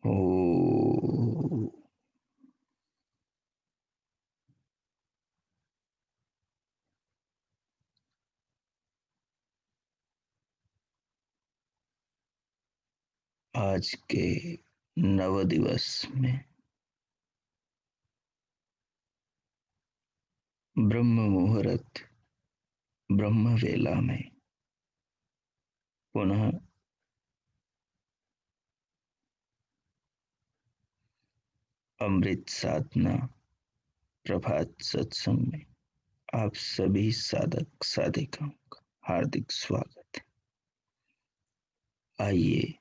ओ आज के नव दिवस में ब्रह्म मुहूर्त ब्रह्म वेला में पुनः अमृत साधना प्रभात सत्संग में आप सभी साधक साधिकाओं का हार्दिक स्वागत है। आइए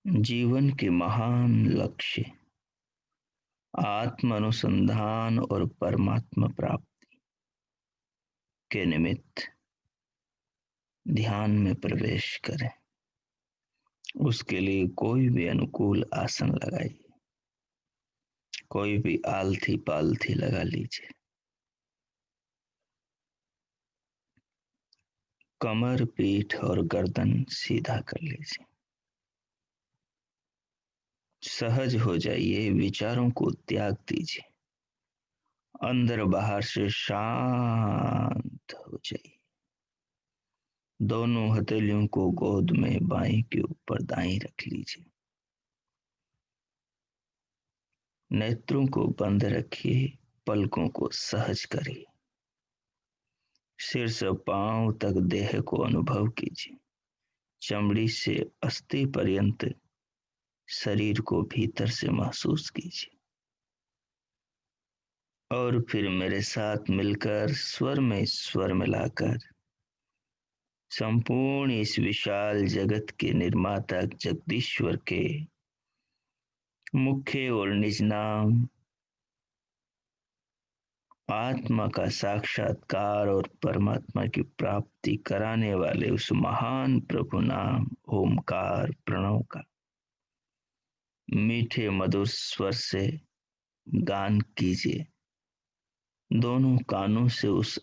जीवन के महान लक्ष्य आत्म अनुसंधान और परमात्मा प्राप्ति के निमित्त ध्यान में प्रवेश करें। उसके लिए कोई भी अनुकूल आसन लगाइए, कोई भी आलथी पालथी लगा लीजिए। कमर, पीठ और गर्दन सीधा कर लीजिए। सहज हो जाइए, विचारों को त्याग दीजिए, अंदर बाहर से शांत हो जाइए। दोनों हथेलियों को गोद में बाएं के ऊपर दाएं रख लीजिए। नेत्रों को बंद रखिए, पलकों को सहज करिए। सिर से पांव तक देह को अनुभव कीजिए। चमड़ी से अस्थि पर्यंत शरीर को भीतर से महसूस कीजिए। और फिर मेरे साथ मिलकर स्वर में स्वर मिलाकर संपूर्ण इस विशाल जगत के निर्माता जगदीश्वर के मुख्य और निज नाम आत्मा का साक्षात्कार और परमात्मा की प्राप्ति कराने वाले उस महान प्रभु नाम ओमकार प्रणव का मीठे मधुर स्वर से गान कीजिए। दोनों कानों से उस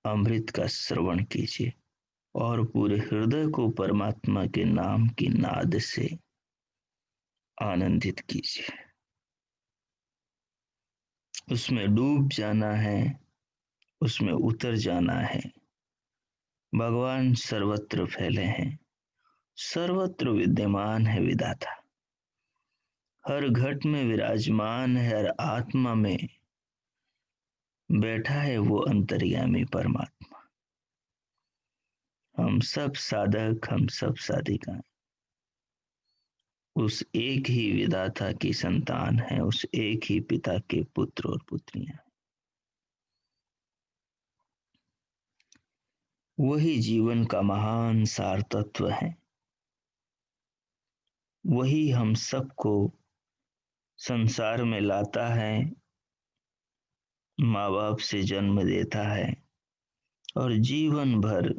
अमृत का श्रवण कीजिए और पूरे हृदय को परमात्मा के नाम की नाद से आनंदित कीजिए। उसमें डूब जाना है, उसमें उतर जाना है। भगवान सर्वत्र फैले हैं, सर्वत्र विद्यमान है विधाता। हर घट में विराजमान है, हर आत्मा में बैठा है वो अंतर्यामी परमात्मा। हम सब साधक, हम सब साधिकाएं उस एक ही विधाता की संतान है, उस एक ही पिता के पुत्र और पुत्रियां। वही जीवन का महान सार तत्व है। वही हम सबको संसार में लाता है, माँ बाप से जन्म देता है और जीवन भर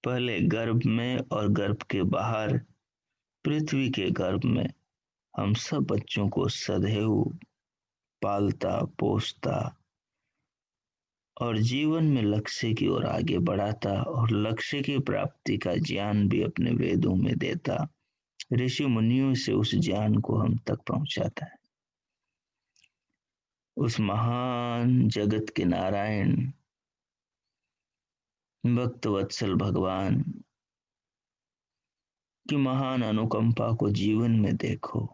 पहले गर्भ में और गर्भ के बाहर पृथ्वी के गर्भ में हम सब बच्चों को सदैव पालता पोसता और जीवन में लक्ष्य की ओर आगे बढ़ाता और लक्ष्य की प्राप्ति का ज्ञान भी अपने वेदों में देता, ऋषि मुनियों से उस ज्ञान को हम तक पहुंचाता है। उस महान जगत के नारायण भक्त वत्सल भगवान की महान अनुकंपा को जीवन में देखो,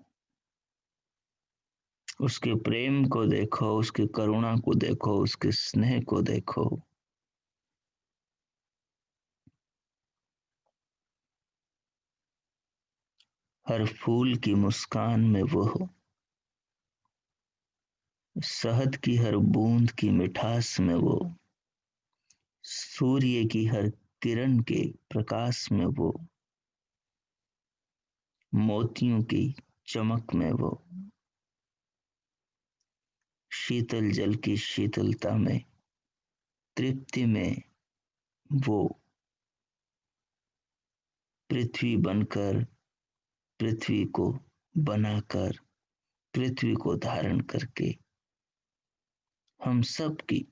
उसके प्रेम को देखो, उसकी करुणा को देखो, उसके स्नेह को देखो। हर फूल की मुस्कान में वो हो, शहद की हर बूंद की मिठास में वो, सूर्य की हर किरण के प्रकाश में वो, मोतियों की चमक में वो, शीतल जल की शीतलता में, तृप्ति में वो पृथ्वी बनकर, पृथ्वी को बनाकर, पृथ्वी को धारण करके हम सब की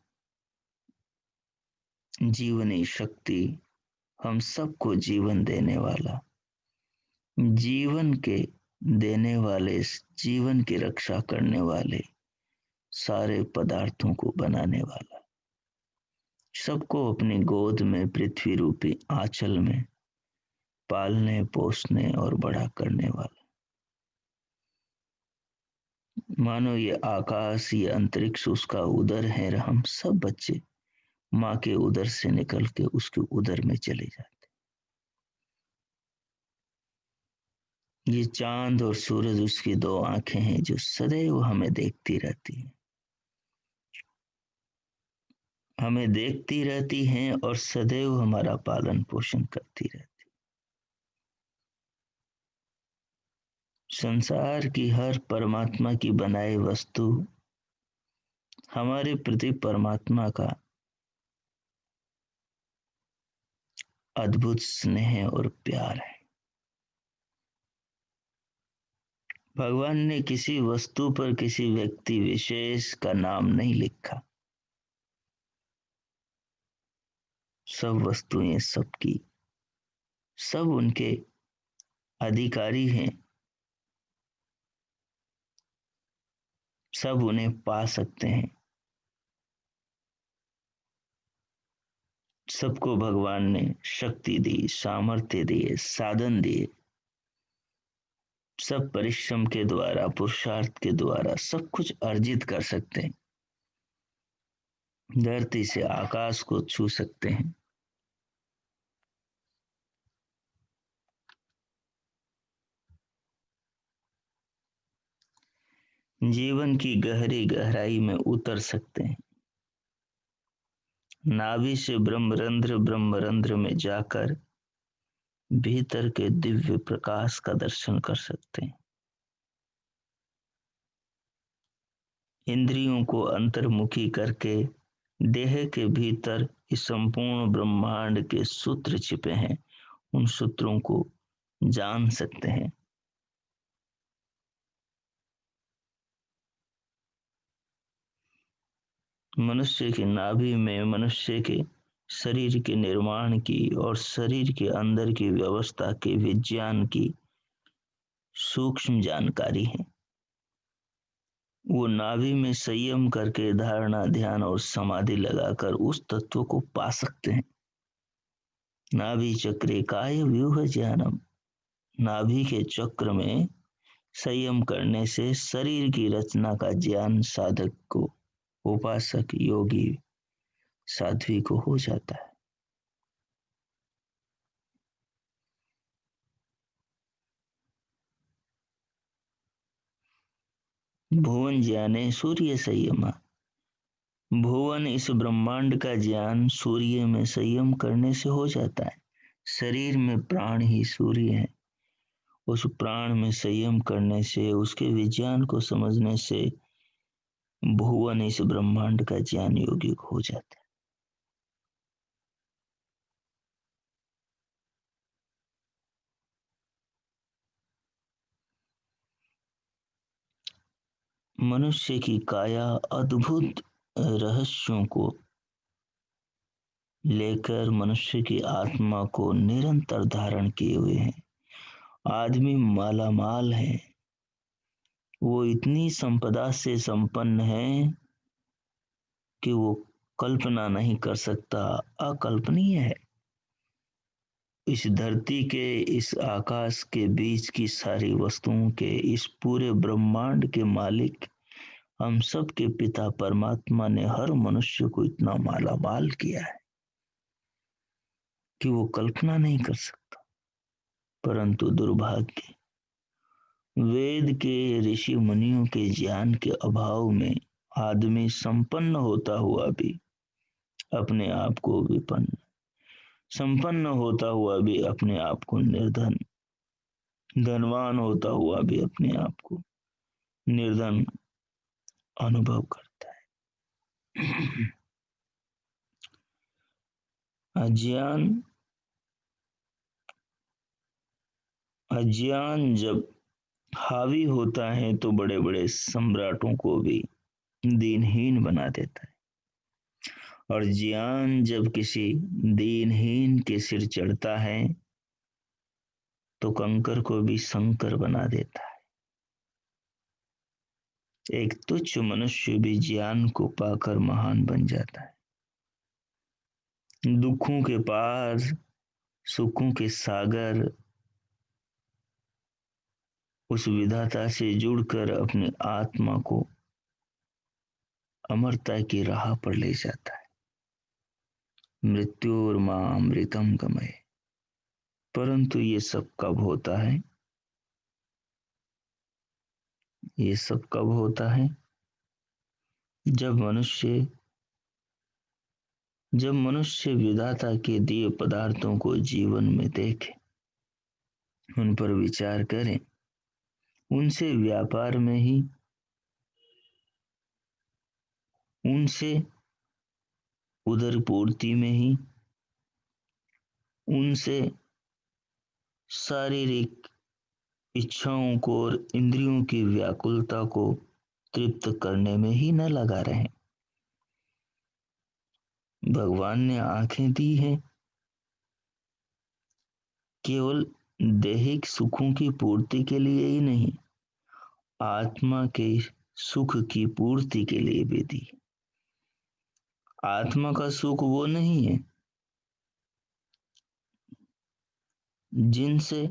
जीवनी शक्ति, हम सबको जीवन देने वाला, जीवन के देने वाले, जीवन की रक्षा करने वाले, सारे पदार्थों को बनाने वाला, सबको अपनी गोद में पृथ्वी रूपी आंचल में पालने पोसने और बड़ा करने वाला। मानो ये आकाश, ये अंतरिक्ष उसका उदर है, और हम सब बच्चे माँ के उदर से निकल के उसके उदर में चले जाते। ये चांद और सूरज उसकी दो आंखें हैं जो सदैव हमें देखती रहती हैं, हमें देखती रहती हैं और सदैव हमारा पालन पोषण करती रहती। संसार की हर परमात्मा की बनाई वस्तु हमारे प्रति परमात्मा का अद्भुत स्नेह और प्यार है। भगवान ने किसी वस्तु पर किसी व्यक्ति विशेष का नाम नहीं लिखा। सब वस्तुएं सबकी, सब उनके अधिकारी हैं, सब उन्हें पा सकते हैं। सबको भगवान ने शक्ति दी, सामर्थ्य दिए, साधन दिए। सब परिश्रम के द्वारा, पुरुषार्थ के द्वारा सब कुछ अर्जित कर सकते हैं। धरती से आकाश को छू सकते हैं। जीवन की गहरी गहराई में उतर सकते हैं। नाभि से ब्रह्मरंध्र, ब्रह्मरंध्र में जाकर भीतर के दिव्य प्रकाश का दर्शन कर सकते हैं। इंद्रियों को अंतर्मुखी करके देह के भीतर इस संपूर्ण ब्रह्मांड के सूत्र छिपे हैं, उन सूत्रों को जान सकते हैं। मनुष्य की नाभि में मनुष्य के शरीर के निर्माण की और शरीर के अंदर की व्यवस्था के विज्ञान की सूक्ष्म जानकारी है। वो नाभि में संयम करके धारणा, ध्यान और समाधि लगाकर उस तत्व को पा सकते हैं। नाभि चक्रे काय व्यूह ज्ञानम, नाभि के चक्र में संयम करने से शरीर की रचना का ज्ञान साधक को, उपासक, योगी, साध्वी को हो जाता है। भुवन ज्ञाने सूर्य संयमा, भुवन इस ब्रह्मांड का ज्ञान सूर्य में संयम करने से हो जाता है। शरीर में प्राण ही सूर्य है। उस प्राण में संयम करने से, उसके विज्ञान को समझने से भुवन इस ब्रह्मांड का ज्ञान योगिक हो जाता है। मनुष्य की काया अद्भुत रहस्यों को लेकर मनुष्य की आत्मा को निरंतर धारण किए हुए है। आदमी मालामाल है, वो इतनी संपदा से संपन्न है कि वो कल्पना नहीं कर सकता, अकल्पनीय है। इस धरती के, इस आकाश के बीच की सारी वस्तुओं के, इस पूरे ब्रह्मांड के मालिक, हम सब के पिता परमात्मा ने हर मनुष्य को इतना मालामाल किया है कि वो कल्पना नहीं कर सकता। परंतु दुर्भाग्य, वेद के ऋषि मुनियों के ज्ञान के अभाव में आदमी संपन्न होता हुआ भी अपने आप को विपन्न, संपन्न होता हुआ भी अपने आप को निर्धन, धनवान होता हुआ भी अपने आप को निर्धन अनुभव करता है। अज्ञान, अज्ञान जब हावी होता है तो बड़े बड़े सम्राटों को भी दीनहीन बना देता है। और ज्ञान जब किसी दीनहीन के सिर चढ़ता है तो कंकर को भी शंकर बना देता है। एक तुच्छ मनुष्य भी ज्ञान को पाकर महान बन जाता है। दुखों के पार सुखों के सागर उस विधाता से जुड़कर अपनी आत्मा को अमरता की राह पर ले जाता है। मृत्युर्मा अमृतम गमय। परंतु ये सब कब होता है? ये सब कब होता है? जब मनुष्य विधाता के दिए पदार्थों को जीवन में देखे, उन पर विचार करें, उनसे व्यापार में ही, उनसे उदर पूर्ति में ही, उनसे शारीरिक इच्छाओं को और इंद्रियों की व्याकुलता को तृप्त करने में ही न लगा रहे। भगवान ने आंखें दी हैं केवल दैहिक सुखों की पूर्ति के लिए ही नहीं, आत्मा के सुख की पूर्ति के लिए भी दी। आत्मा का सुख वो नहीं है जिनसे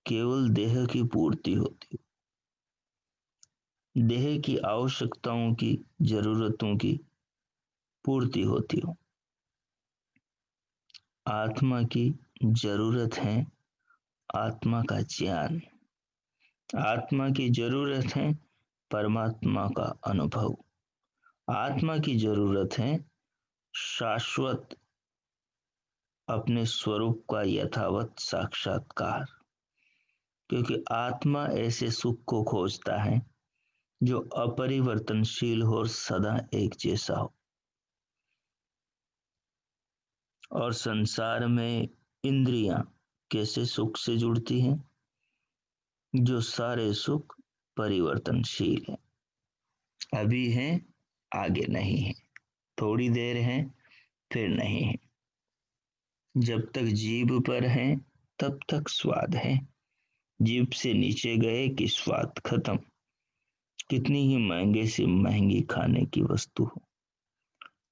केवल देह की पूर्ति होती, देह की आवश्यकताओं की, जरूरतों की पूर्ति होती हो। आत्मा की जरूरत है आत्मा का ज्ञान। आत्मा की जरूरत है परमात्मा का अनुभव। आत्मा की जरूरत है शाश्वत अपने स्वरूप का यथावत साक्षात्कार। क्योंकि आत्मा ऐसे सुख को खोजता है जो अपरिवर्तनशील हो और सदा एक जैसा हो। और संसार में इंद्रियां कैसे सुख से जुड़ती हैं? जो सारे सुख परिवर्तनशील हैं, अभी हैं आगे नहीं है, थोड़ी देर है फिर नहीं है। जब तक जीभ पर है तब तक स्वाद है, जीभ से नीचे गए कि स्वाद खत्म। कितनी ही महंगे से महंगी खाने की वस्तु हो,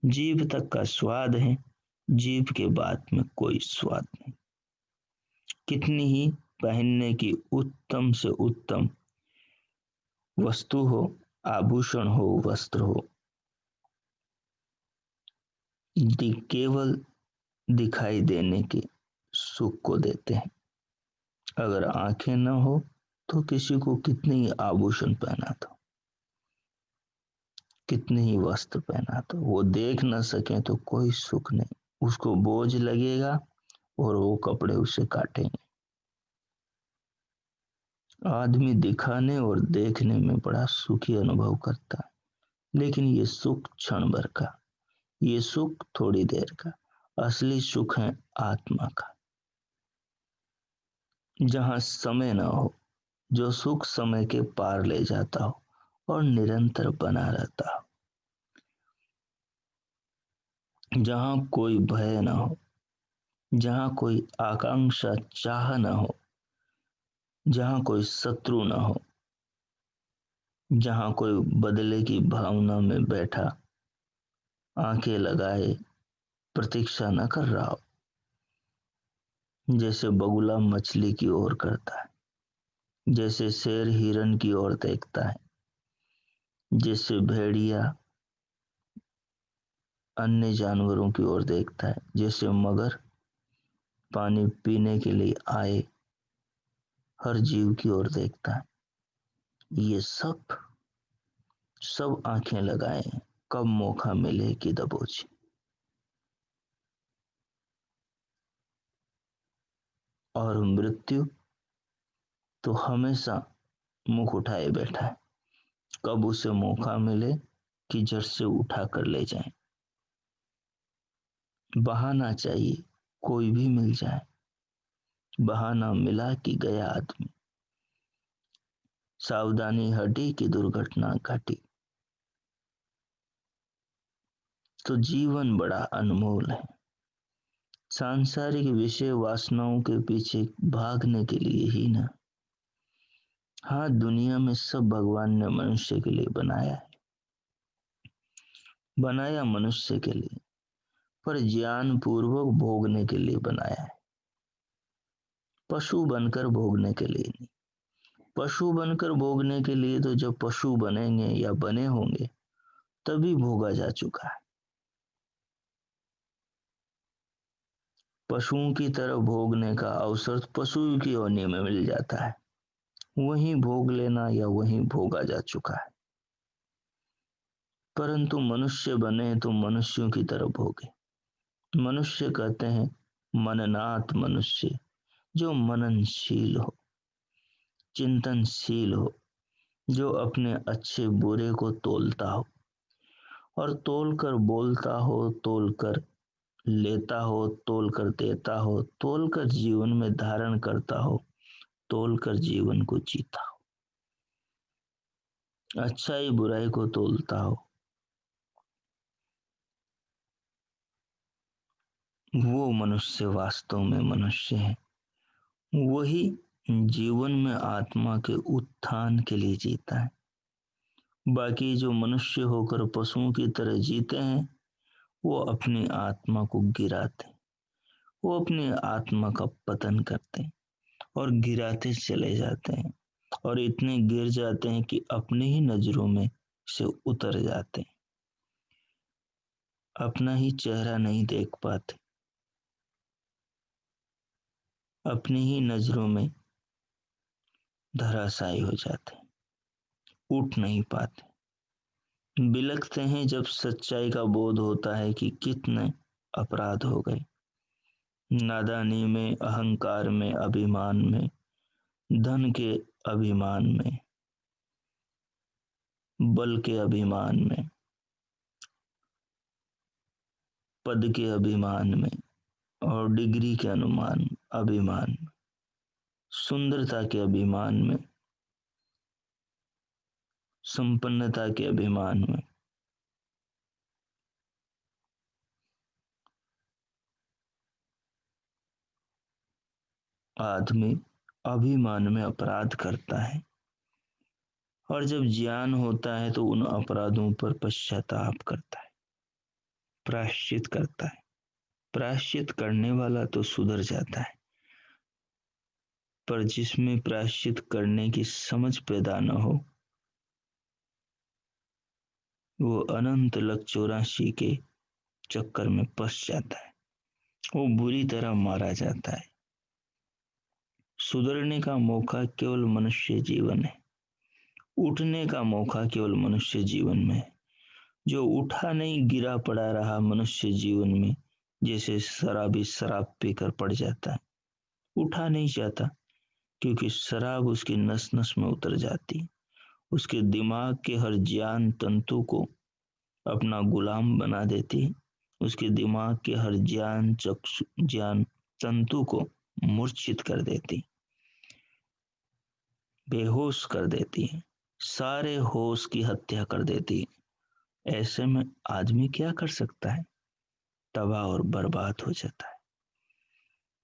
जीभ तक का स्वाद है, जीभ के बाद में कोई स्वाद नहीं। कितनी ही पहनने की उत्तम से उत्तम वस्तु हो, आभूषण हो, वस्त्र हो, केवल दिखाई देने के सुख को देते हैं। अगर आंखें न हो तो किसी को कितने ही आभूषण पहना दो, कितने ही वस्त्र पहना दो, वो देख न सके तो कोई सुख नहीं। उसको बोझ लगेगा और वो कपड़े उसे काटेंगे। आदमी दिखाने और देखने में बड़ा सुखी अनुभव करता है, लेकिन ये सुख क्षण भर का, ये सुख थोड़ी देर का। असली सुख है आत्मा का, जहां समय ना हो, जो सुख समय के पार ले जाता हो और निरंतर बना रहता हो, जहां कोई भय ना हो, जहां कोई आकांक्षा चाह ना हो, जहां कोई शत्रु ना हो, जहां कोई बदले की भावना में बैठा आंखें लगाए प्रतीक्षा न कर रहा हो, जैसे बगुला मछली की ओर करता है, जैसे शेर हिरन की ओर देखता है, जैसे भेड़िया अन्य जानवरों की ओर देखता है, जैसे मगर पानी पीने के लिए आए हर जीव की ओर देखता है। ये सब सब आंखें लगाए, कब मौका मिले कि दबोचे। और मृत्यु तो हमेशा मुख उठाए बैठा है, कब उसे मौका मिले कि जड़ से उठा कर ले जाए। बहाना चाहिए, कोई भी मिल जाए, बहाना मिला कि गया आदमी, सावधानी हटी कि दुर्घटना घटी। तो जीवन बड़ा अनमोल है। सांसारिक विषय वासनाओं के पीछे भागने के लिए ही ना। हाँ, दुनिया में सब भगवान ने मनुष्य के लिए बनाया है, बनाया मनुष्य के लिए, पर ज्ञान पूर्वक भोगने के लिए बनाया है, पशु बनकर भोगने के लिए नहीं। पशु बनकर भोगने के लिए तो जब पशु बनेंगे या बने होंगे तभी भोगा जा चुका है। पशुओं की तरह भोगने का अवसर पशु की योनि में मिल जाता है, वहीं भोग लेना या वहीं भोगा जा चुका है। परंतु मनुष्य बने तो मनुष्यों की तरह भोगे। मनुष्य कहते हैं मननात मनुष्य, जो मननशील हो, चिंतनशील हो, जो अपने अच्छे बुरे को तोलता हो और तोल कर बोलता हो, तोल कर लेता हो, तोल कर देता हो, तोल कर जीवन में धारण करता हो, तोल कर जीवन को जीता हो, अच्छाई बुराई को तोलता हो, वो मनुष्य वास्तव में मनुष्य है। वही जीवन में आत्मा के उत्थान के लिए जीता है। बाकी जो मनुष्य होकर पशुओं की तरह जीते हैं, वो अपनी आत्मा को गिराते, वो अपनी आत्मा का पतन करते हैं और गिराते चले जाते हैं और इतने गिर जाते हैं कि अपनी ही नजरों में से उतर जाते हैं, अपना ही चेहरा नहीं देख पाते, अपनी ही नजरों में धराशायी हो जाते, उठ नहीं पाते, बिलखते हैं जब सच्चाई का बोध होता है कि कितने अपराध हो गए। नादानी में, अहंकार में, अभिमान में, धन के अभिमान में, बल के अभिमान में, पद के अभिमान में और डिग्री के अनुमान अभिमान में, सुंदरता के अभिमान में, संपन्नता के अभिमान में, आदमी अभिमान में अपराध करता है और जब ज्ञान होता है तो उन अपराधों पर पश्चाताप करता है, प्रायश्चित करता है। प्रायश्चित करने वाला तो सुधर जाता है, पर जिसमें प्रायश्चित करने की समझ पैदा न हो, वो अनंत लक 84 के चक्कर में फंस जाता है, वो बुरी तरह मारा जाता है। सुधरने का मौका केवल मनुष्य जीवन है, उठने का मौका केवल मनुष्य जीवन में है। जो उठा नहीं, गिरा पड़ा रहा मनुष्य जीवन में, जैसे शराबी शराब पीकर पड़ जाता है, उठा नहीं जाता, क्योंकि शराब उसकी नस नस में उतर जाती, उसके दिमाग के हर ज्ञान तंतु को अपना गुलाम बना देती, उसके दिमाग के हर ज्ञान तंतु को मूर्छित कर देती, बेहोश कर देती है, सारे होश की हत्या कर देती है। ऐसे में आदमी क्या कर सकता है? तबाह और बर्बाद हो जाता है।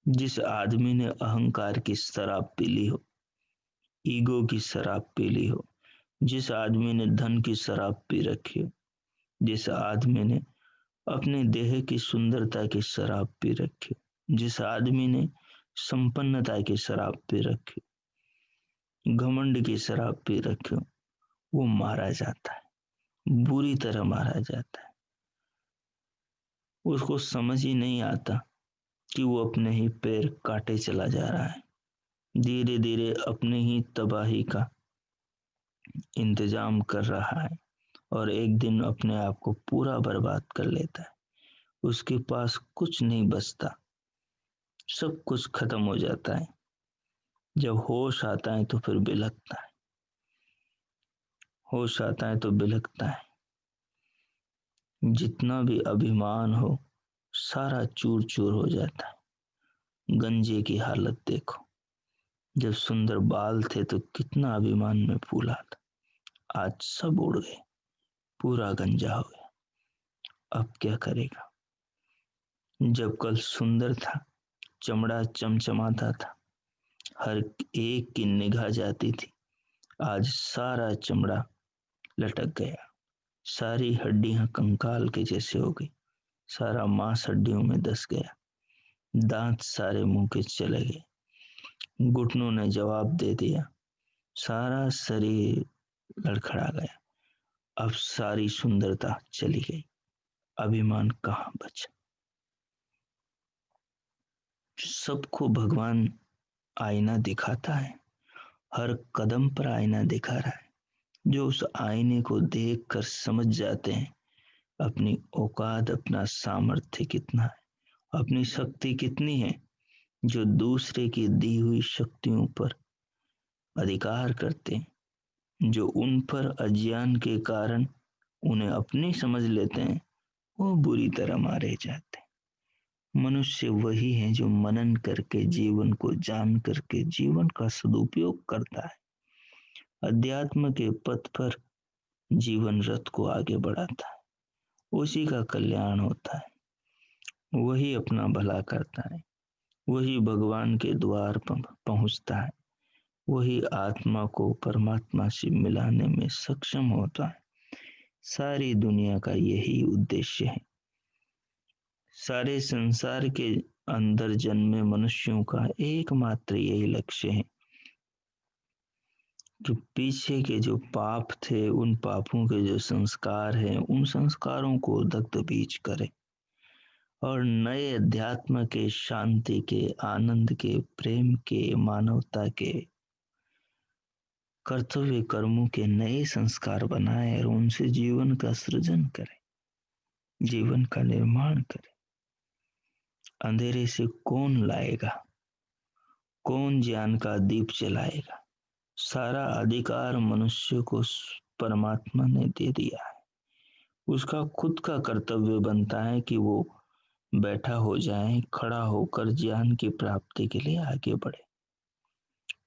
जिस आदमी ने अहंकार की शराब पी ली हो, ईगो की शराब पी ली हो, जिस आदमी ने धन की शराब पी रखी हो, जिस आदमी ने अपने देह की सुंदरता की शराब पी रखी हो, जिस आदमी ने संपन्नता की शराब पी रखी हो, घमंड की शराब पी रखी हो, वो मारा जाता है, बुरी तरह मारा जाता है। उसको समझ ही नहीं आता कि वो अपने ही पैर काटे चला जा रहा है, धीरे धीरे अपने ही तबाही का इंतजाम कर रहा है और एक दिन अपने आप को पूरा बर्बाद कर लेता है। उसके पास कुछ नहीं बचता, सब कुछ खत्म हो जाता है। जब होश आता है तो फिर बिलखता है, होश आता है तो बिलखता है। जितना भी अभिमान हो सारा चूर चूर हो जाता है। गंजे की हालत देखो, जब सुंदर बाल थे तो कितना अभिमान में फूला था, आज सब उड़ गए, पूरा गंजा हो गया। अब क्या करेगा। जब कल सुंदर था, चमड़ा चमचमाता था, हर एक की निगाह जाती थी, आज सारा चमड़ा लटक गया, सारी हड्डियां कंकाल के जैसे हो गई, सारा मांस हड्डियों में धस गया, दांत सारे मुंह के चले गए, घुटनों ने जवाब दे दिया, सारा शरीर लड़खड़ा गया, अब सारी सुंदरता चली गई, अभिमान कहाँ बचा। सबको भगवान आईना दिखाता है, हर कदम पर आईना दिखा रहा है। जो उस आईने को देख कर समझ जाते हैं अपनी औकात, अपना सामर्थ्य कितना है, अपनी शक्ति कितनी है, जो दूसरे की दी हुई शक्तियों पर अधिकार करते हैं, जो उन पर अज्ञान के कारण उन्हें अपनी समझ लेते हैं, वो बुरी तरह मारे जाते हैं। मनुष्य वही है जो मनन करके, जीवन को जान करके जीवन का सदुपयोग करता है, अध्यात्म के पथ पर जीवन रथ को आगे बढ़ाता है, उसी का कल्याण होता है, वही अपना भला करता है, वही भगवान के द्वार पर पहुंचता है, वही आत्मा को परमात्मा से मिलाने में सक्षम होता है। सारी दुनिया का यही उद्देश्य है। सारे संसार के अंदर जन्मे मनुष्यों का एकमात्र यही लक्ष्य है कि पीछे के जो पाप थे, उन पापों के जो संस्कार हैं, उन संस्कारों को दग्ध बीज करे और नए अध्यात्म के, शांति के, आनंद के, प्रेम के, मानवता के, कर्तव्य कर्मों के नए संस्कार बनाए और उनसे जीवन का सृजन करे, जीवन का निर्माण करे। अंधेरे से कौन लाएगा, कौन ज्ञान का दीप जलाएगा। सारा अधिकार मनुष्य को परमात्मा ने दे दिया है। उसका खुद का कर्तव्य बनता है कि वो बैठा हो जाए, खड़ा होकर ज्ञान की प्राप्ति के लिए आगे बढ़े।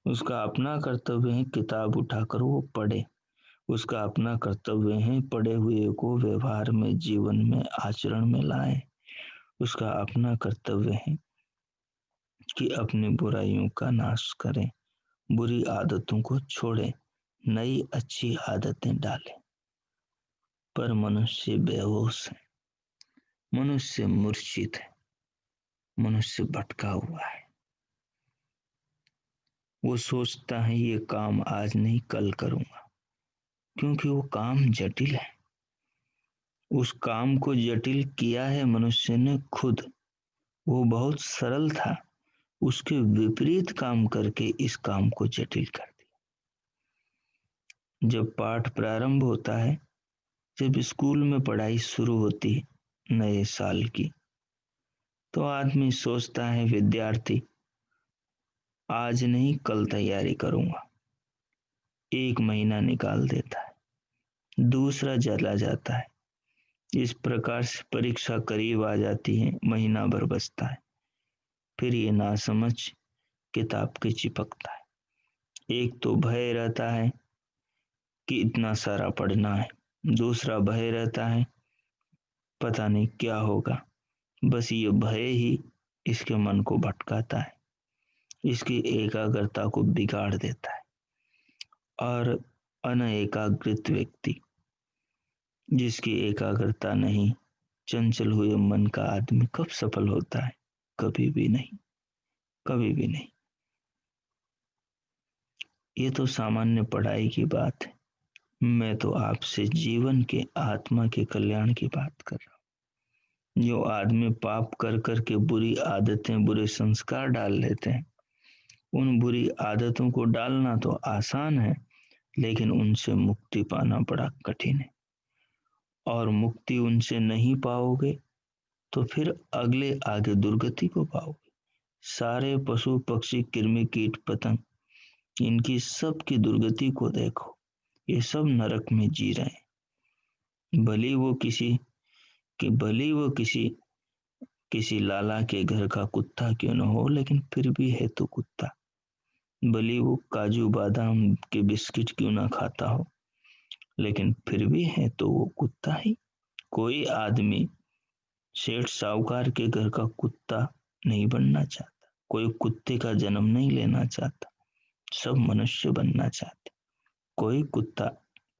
उसका अपना कर्तव्य है किताब उठाकर वो पढ़े, उसका अपना कर्तव्य है पढ़े हुए को व्यवहार में, जीवन में, आचरण में लाए। उसका अपना कर्तव्य है कि अपनी बुराइयों का नाश करें, बुरी आदतों को छोड़े, नई अच्छी आदतें डालें। पर मनुष्य बेहोश है, मनुष्य मूर्छित है, मनुष्य भटका हुआ है। वो सोचता है ये काम आज नहीं कल करूंगा, क्योंकि वो काम जटिल है। उस काम को जटिल किया है मनुष्य ने खुद, वो बहुत सरल था, उसके विपरीत काम करके इस काम को जटिल कर दिया। जब पाठ प्रारंभ होता है, जब स्कूल में पढ़ाई शुरू होती है नए साल की, तो आदमी सोचता है, विद्यार्थी आज नहीं कल तैयारी करूंगा, एक महीना निकाल देता है, दूसरा चला जाता है, इस प्रकार से परीक्षा करीब आ जाती है, महीना भर बचता है, फिर ये नासमझ किताब के चिपकता है। एक तो भय रहता है कि इतना सारा पढ़ना है, दूसरा भय रहता है पता नहीं क्या होगा। बस ये भय ही इसके मन को भटकाता है, इसकी एकाग्रता को बिगाड़ देता है। और अनएकाग्रित व्यक्ति, जिसकी एकाग्रता नहीं, चंचल हुए मन का आदमी कब सफल होता है? कभी भी नहीं, कभी भी नहीं। ये तो सामान्य पढ़ाई की बात है, मैं तो आपसे जीवन के, आत्मा के कल्याण की बात कर रहा हूँ। जो आदमी पाप कर कर के बुरी आदतें, बुरे संस्कार डाल लेते हैं, उन बुरी आदतों को डालना तो आसान है, लेकिन उनसे मुक्ति पाना बड़ा कठिन है। और मुक्ति उनसे नहीं पाओगे तो फिर अगले आगे दुर्गति को पाओगे। सारे पशु पक्षी, कृमि कीट पतंग, इनकी सब की दुर्गति को देखो, ये सब नरक में जी रहे हैं। भले वो किसी लाला के घर का कुत्ता क्यों न हो, लेकिन फिर भी है तो कुत्ता। भले वो काजू बादाम के बिस्किट क्यों ना खाता हो, लेकिन फिर भी है तो वो कुत्ता ही कोई आदमी सेठ साहूकार के घर का कुत्ता नहीं बनना चाहता, कोई कुत्ते का जन्म नहीं लेना चाहता, सब मनुष्य बनना चाहते। कोई कुत्ता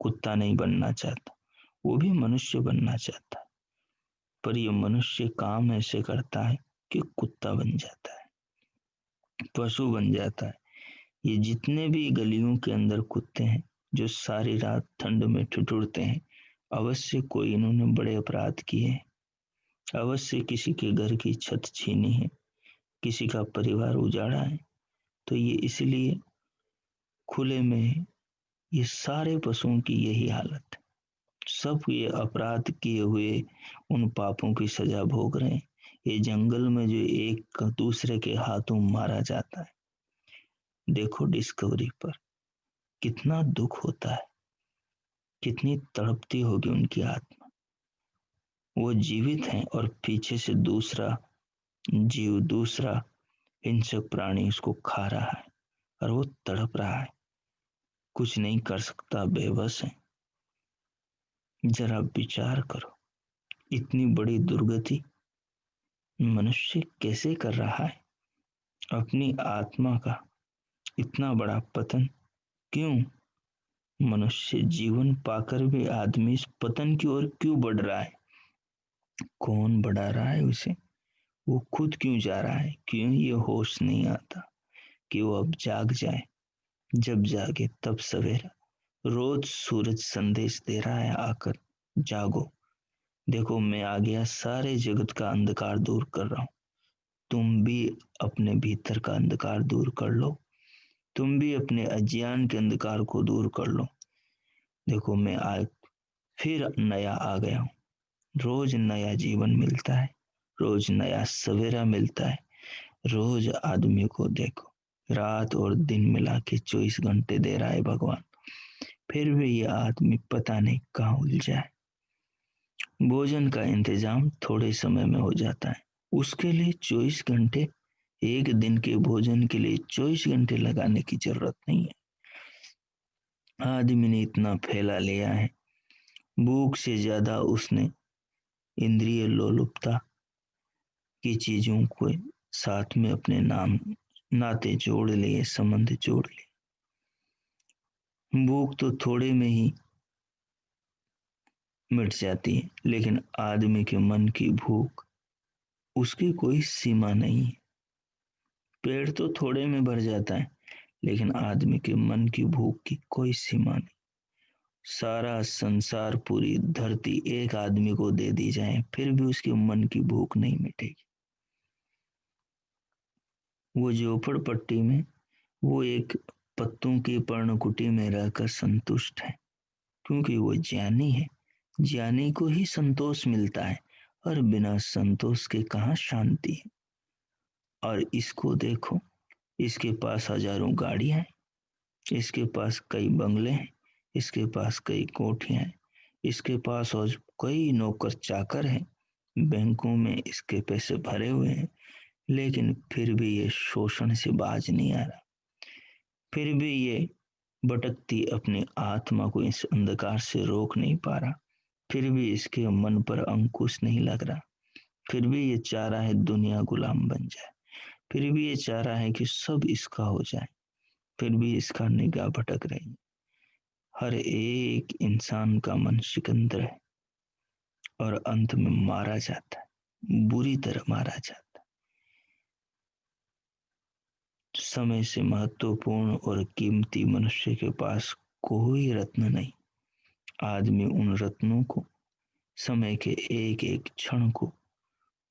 कुत्ता नहीं बनना चाहता, वो भी मनुष्य बनना चाहता है, पर ये मनुष्य काम ऐसे करता है कि कुत्ता बन जाता है, पशु बन जाता है। ये जितने भी गलियों के अंदर कुत्ते हैं जो सारी रात ठंड में ठिठुरते हैं, अवश्य कोई इन्होंने बड़े अपराध किए हैं, अवश्य किसी के घर की छत छीनी है, किसी का परिवार उजाड़ा है। तो ये इसलिए खुले में है। ये सारे पशुओं की यही हालत है, सब ये अपराध किए हुए उन पापों की सजा भोग रहे हैं। ये जंगल में जो एक दूसरे के हाथों मारा जाता है, देखो डिस्कवरी पर कितना दुख होता है, कितनी तड़पती होगी उनकी आत्मा। वो जीवित हैं और पीछे से दूसरा जीव, दूसरा हिंसक प्राणी उसको खा रहा है और वो तड़प रहा है, कुछ नहीं कर सकता, बेबस है। जरा विचार करो, इतनी बड़ी दुर्गति मनुष्य कैसे कर रहा है, अपनी आत्मा का इतना बड़ा पतन क्यों? मनुष्य जीवन पाकर भी आदमी इस पतन की ओर क्यों बढ़ रहा है? कौन बढ़ा रहा है उसे? वो खुद क्यों जा रहा है? क्यों ये होश नहीं आता कि वो अब जाग जाए? जब जागे तब सवेरा। रोज सूरज संदेश दे रहा है आकर, जागो, देखो मैं आ गया, सारे जगत का अंधकार दूर कर रहा हूं। तुम भी अपने भीतर का अंधकार दूर कर लो, तुम भी अपने अज्ञान के अंधकार को दूर कर लो। देखो मैं आज फिर नया आ गया हूं। रोज नया जीवन मिलता है, रोज नया सवेरा मिलता है। रोज आदमी को देखो, रात और दिन मिला के 24 घंटे दे रहा है भगवान, फिर भी ये आदमी पता नहीं कहाँ उलझा है। भोजन का इंतजाम थोड़े समय में हो जाता है, उसके लिए 24 घंटे, एक दिन के भोजन के लिए 24 घंटे लगाने की जरूरत नहीं है। आदमी ने इतना फैला लिया है, भूख से ज्यादा उसने इंद्रिय लोलुपता की चीजों को साथ में अपने नाम नाते जोड़ लिए, संबंध जोड़ लिए। भूख तो थोड़े में ही मिट जाती है, लेकिन आदमी के मन की भूख, उसकी कोई सीमा नहीं है। पेट तो थोड़े में भर जाता है, लेकिन आदमी के मन की भूख की कोई सीमा नहीं। सारा संसार, पूरी धरती एक आदमी को दे दी जाए, फिर भी उसके मन की भूख नहीं मिटेगी। वो झोपड़पट्टी में, वो एक पत्तों की पर्णकुटी में रहकर संतुष्ट है, क्योंकि वो ज्ञानी है। ज्ञानी को ही संतोष मिलता है, और बिना संतोष के कहाँ शांति है। और इसको देखो, इसके पास हजारों गाड़ियां हैं, इसके पास कई बंगले हैं, इसके पास कई कोठियां हैं, इसके पास और कई नौकर चाकर हैं, बैंकों में इसके पैसे भरे हुए हैं, लेकिन फिर भी ये शोषण से बाज नहीं आ रहा। फिर भी ये भटकती अपनी आत्मा को इस अंधकार से रोक नहीं पा रहा। फिर भी इसके मन पर अंकुश नहीं लग रहा। फिर भी ये चाह रहा है दुनिया गुलाम बन जाए, फिर भी ये चाह रहा है कि सब इसका हो जाए, फिर भी इसका निगाह भटक रही है। हर एक इंसान का मन सिकंदर है, और अंत में मारा जाता है, बुरी तरह मारा जाता है। समय से महत्वपूर्ण और कीमती मनुष्य के पास कोई रत्न नहीं। आदमी उन रत्नों को, समय के एक एक क्षण को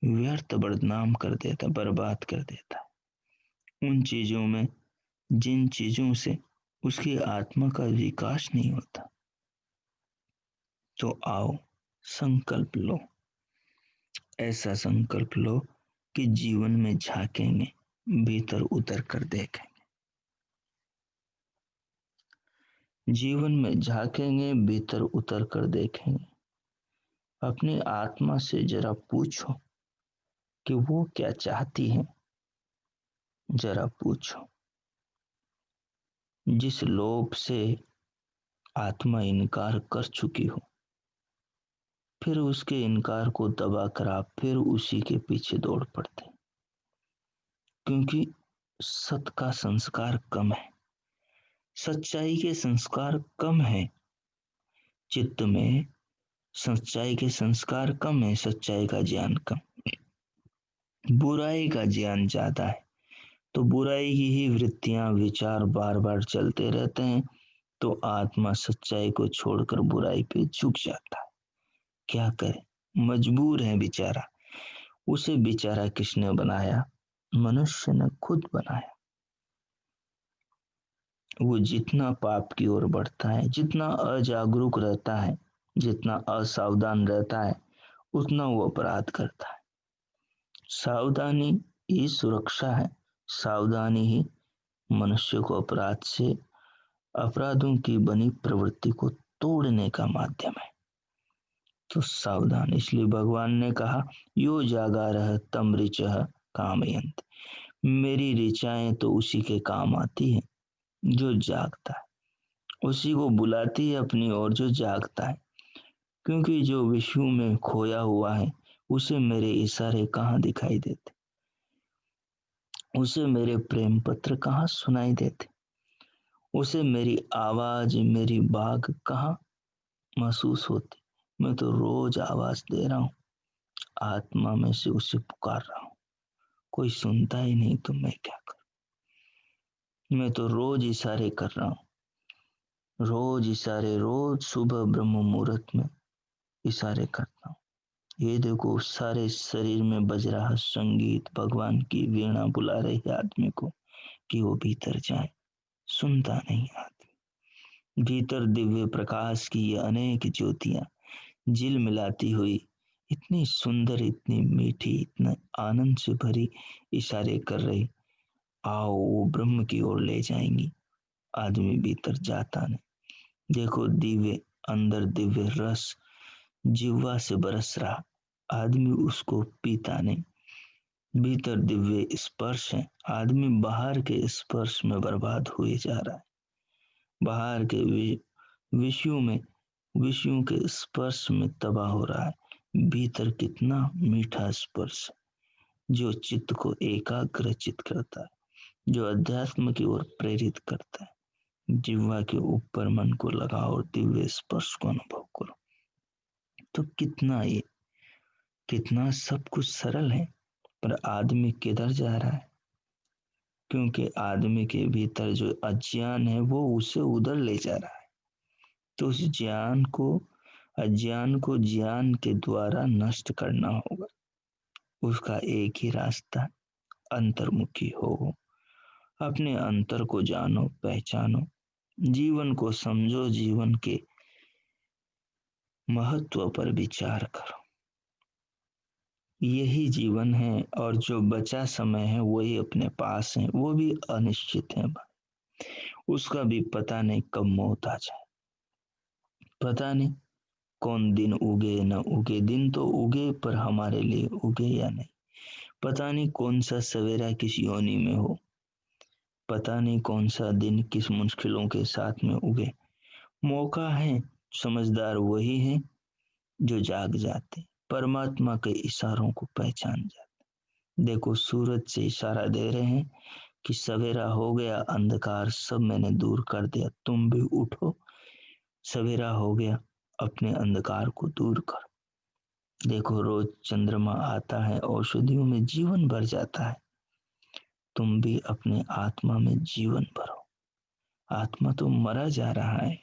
व्यर्थ बदनाम कर देता, बर्बाद कर देता है उन चीजों में जिन चीजों से उसकी आत्मा का विकास नहीं होता। तो आओ संकल्प लो, ऐसा संकल्प लो कि जीवन में झांकेंगे, भीतर उतर कर देखेंगे। जीवन में झांकेंगे, भीतर उतर कर देखेंगे। अपनी आत्मा से जरा पूछो कि वो क्या चाहती है। जरा पूछो, जिस लोभ से आत्मा इनकार कर चुकी हो, फिर उसके इनकार को दबाकर आप फिर उसी के पीछे दौड़ पड़ते हैं, क्योंकि सत का संस्कार कम है, सच्चाई के संस्कार कम है चित्त में, सच्चाई के संस्कार कम है, सच्चाई का ज्ञान कम, बुराई का ज्ञान ज्यादा है। तो बुराई की ही वृत्तियां विचार बार बार चलते रहते हैं, तो आत्मा सच्चाई को छोड़कर बुराई पे झुक जाता है। क्या करे, मजबूर है बेचारा। उसे बेचारा किसने बनाया? मनुष्य ने खुद बनाया। वो जितना पाप की ओर बढ़ता है, जितना अजागरूक रहता है, जितना असावधान रहता है, उतना वो अपराध करता है। सावधानी ही सुरक्षा है, सावधानी ही मनुष्य को अपराध से, अपराधों की बनी प्रवृत्ति को तोड़ने का माध्यम है। तो सावधान, इसलिए भगवान ने कहा, यो जागा रह तम ऋचः कामयंत। मेरी ऋचाएं तो उसी के काम आती है जो जागता है, उसी को बुलाती है अपनी ओर जो जागता है। क्योंकि जो विश्व में खोया हुआ है, उसे मेरे इशारे कहाँ दिखाई देते, उसे मेरे प्रेम पत्र कहाँ सुनाई देते, उसे मेरी आवाज, मेरी बाग कहाँ महसूस होती। मैं तो रोज आवाज दे रहा हूँ, आत्मा में से उसे पुकार रहा हूँ, कोई सुनता ही नहीं तो मैं क्या करूं। मैं तो रोज इशारे कर रहा हूँ, रोज इशारे, रोज सुबह ब्रह्म मुहूर्त में इशारे करता हूँ। ये देखो, सारे शरीर में बज रहा संगीत, भगवान की वीणा बुला रही आदमी को कि वो भीतर जाए, सुनता नहीं आदमी। भीतर दिव्य प्रकाश की ये अनेक ज्योतियां झिल मिलाती हुई इतनी सुंदर, इतनी मीठी, इतना आनंद से भरी इशारे कर रही, आओ वो ब्रह्म की ओर ले जाएंगी। आदमी भीतर जाता नहीं। देखो दिव्य, अंदर दिव्य रस जिह्वा से बरस रहा, आदमी उसको पीता नहीं। भीतर दिव्य स्पर्श है, आदमी बाहर के स्पर्श में बर्बाद हुए जा रहा है। बाहर के विषयों में, विषयों के स्पर्श में तबाह हो रहा है। भीतर कितना मीठा स्पर्श जो चित्त को एकाग्रचित करता है, जो अध्यात्म की ओर प्रेरित करता है। जिह्वा के ऊपर मन को लगाओ और दिव्य स्पर्श को अनुभव करो। तो कितना सब कुछ सरल है, पर आदमी किधर जा रहा है? क्योंकि आदमी के भीतर जो अज्ञान है वो उसे उधर ले जा रहा है। तो उस अज्ञान को ज्ञान के द्वारा नष्ट करना होगा। उसका एक ही रास्ता, अंतर्मुखी हो, अपने अंतर को जानो, पहचानो, जीवन को समझो, जीवन के महत्व पर विचार करो। यही जीवन है, और जो बचा समय है वही अपने पास है, वो भी अनिश्चित है। उसका भी पता नहीं कब मौत आ जाए, पता नहीं कौन दिन उगे न उगे। दिन तो उगे, पर हमारे लिए उगे या नहीं, पता नहीं कौन सा सवेरा किस योनि में हो, पता नहीं कौन सा दिन किस मुश्किलों के साथ में उगे। मौका है, समझदार वही है जो जाग जाते, परमात्मा के इशारों को पहचान जाते। देखो, सूरज से इशारा दे रहे हैं कि सवेरा हो गया, अंधकार सब मैंने दूर कर दिया, तुम भी उठो, सवेरा हो गया, अपने अंधकार को दूर करो। देखो, रोज चंद्रमा आता है, औषधियों में जीवन भर जाता है, तुम भी अपने आत्मा में जीवन भरो। आत्मा तो मरा जा रहा है,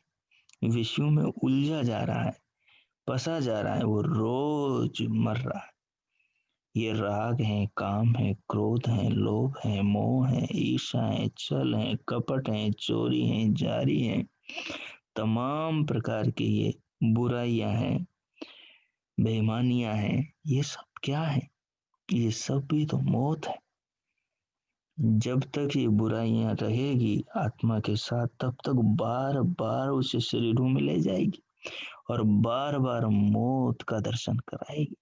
विषयों में उलझा जा रहा है, फंसा जा रहा है, वो रोज मर रहा है। ये राग है, काम है, क्रोध है, लोभ है, मोह है, ईर्ष्या है, छल है, कपट है, चोरी है, जारी है, तमाम प्रकार की ये बुराइयां हैं, बेईमानियां हैं। ये सब क्या है? ये सब भी तो मौत है। जब तक ये बुराइयां रहेगी आत्मा के साथ, तब तक बार बार उसे शरीरों में ले जाएगी और बार बार मौत का दर्शन कराएगी।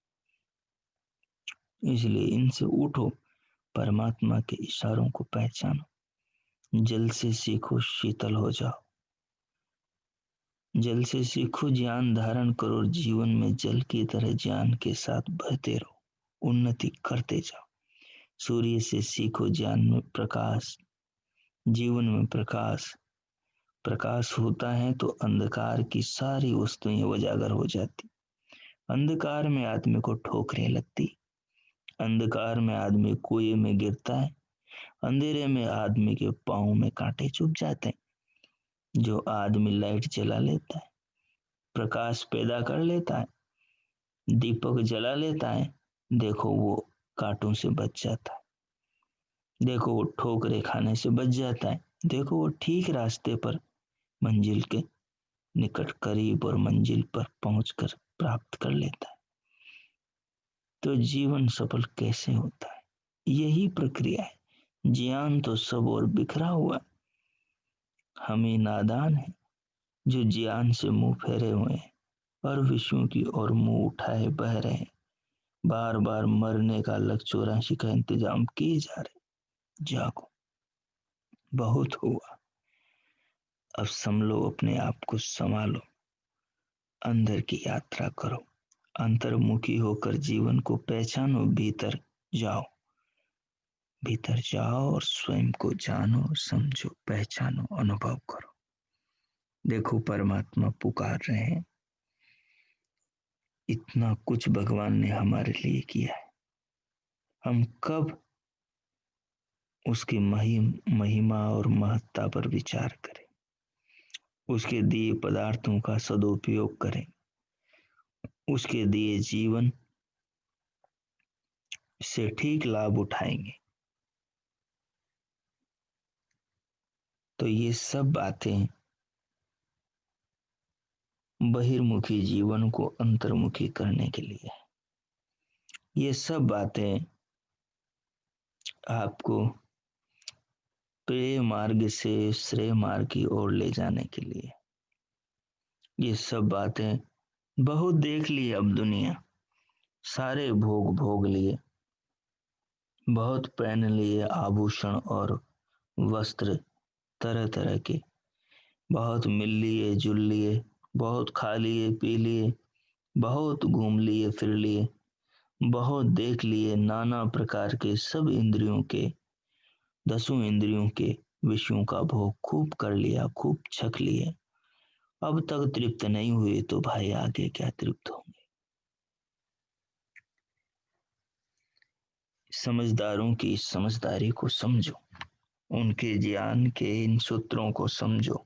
इसलिए इनसे उठो, परमात्मा के इशारों को पहचानो, जल से सीखो, शीतल हो जाओ। जल से सीखो, ज्ञान धारण करो और जीवन में जल की तरह ज्ञान के साथ बहते रहो, उन्नति करते जाओ। सूर्य से सीखो, ज्ञान में प्रकाश, जीवन में प्रकाश। प्रकाश होता है तो अंधकार की सारी वस्तुएं उजागर हो जाती। अंधकार में आदमी को ठोकरें लगती, अंधकार में आदमी कुएं में गिरता है, अंधेरे में आदमी के पाँव में कांटे चुभ जाते हैं। जो आदमी लाइट जला लेता है, प्रकाश पैदा कर लेता है, दीपक जला लेता है, देखो वो कांटों से बच जाता है, देखो वो ठोकरे खाने से बच जाता है, देखो वो ठीक रास्ते पर मंजिल के निकट करीब और मंजिल पर पहुंचकर प्राप्त कर लेता है। तो जीवन सफल कैसे होता है? यही प्रक्रिया है। ज्ञान तो सब और बिखरा हुआ है, हमें नादान है जो ज्ञान से मुंह फेरे हुए हैं और विषयों की ओर मुंह उठाए बह रहे हैं। बार बार मरने का लक 84 का इंतजाम किए जा रहे। जागो, बहुत हुआ, अब संभलो, अपने आप को संभालो, अंदर की यात्रा करो, अंतर्मुखी होकर जीवन को पहचानो, जाओ भीतर जाओ और स्वयं को जानो, समझो, पहचानो, अनुभव करो। देखो परमात्मा पुकार रहे हैं, इतना कुछ भगवान ने हमारे लिए किया है, हम कब उसकी महिमा और महत्ता पर विचार करें, उसके दिए पदार्थों का सदुपयोग करें, उसके दिए जीवन से ठीक लाभ उठाएंगे। तो ये सब बातें बहिर्मुखी जीवन को अंतर्मुखी करने के लिए है। ये सब बातें आपको प्रेय मार्ग से श्रेय मार्ग की ओर ले जाने के लिए। ये सब बातें बहुत देख ली अब दुनिया, सारे भोग भोग लिए, बहुत पहन लिए आभूषण और वस्त्र तरह तरह के, बहुत मिल लिए जुल लिए, बहुत खा लिए पी लिए, बहुत घूम लिए फिर लिए, बहुत देख लिए, नाना प्रकार के सब इंद्रियों के, 10 इंद्रियों के विषयों का भोग खूब कर लिया, खूब छक लिए। अब तक तृप्त नहीं हुए तो भाई आगे क्या तृप्त होंगे। समझदारों की समझदारी को समझो, उनके ज्ञान के इन सूत्रों को समझो।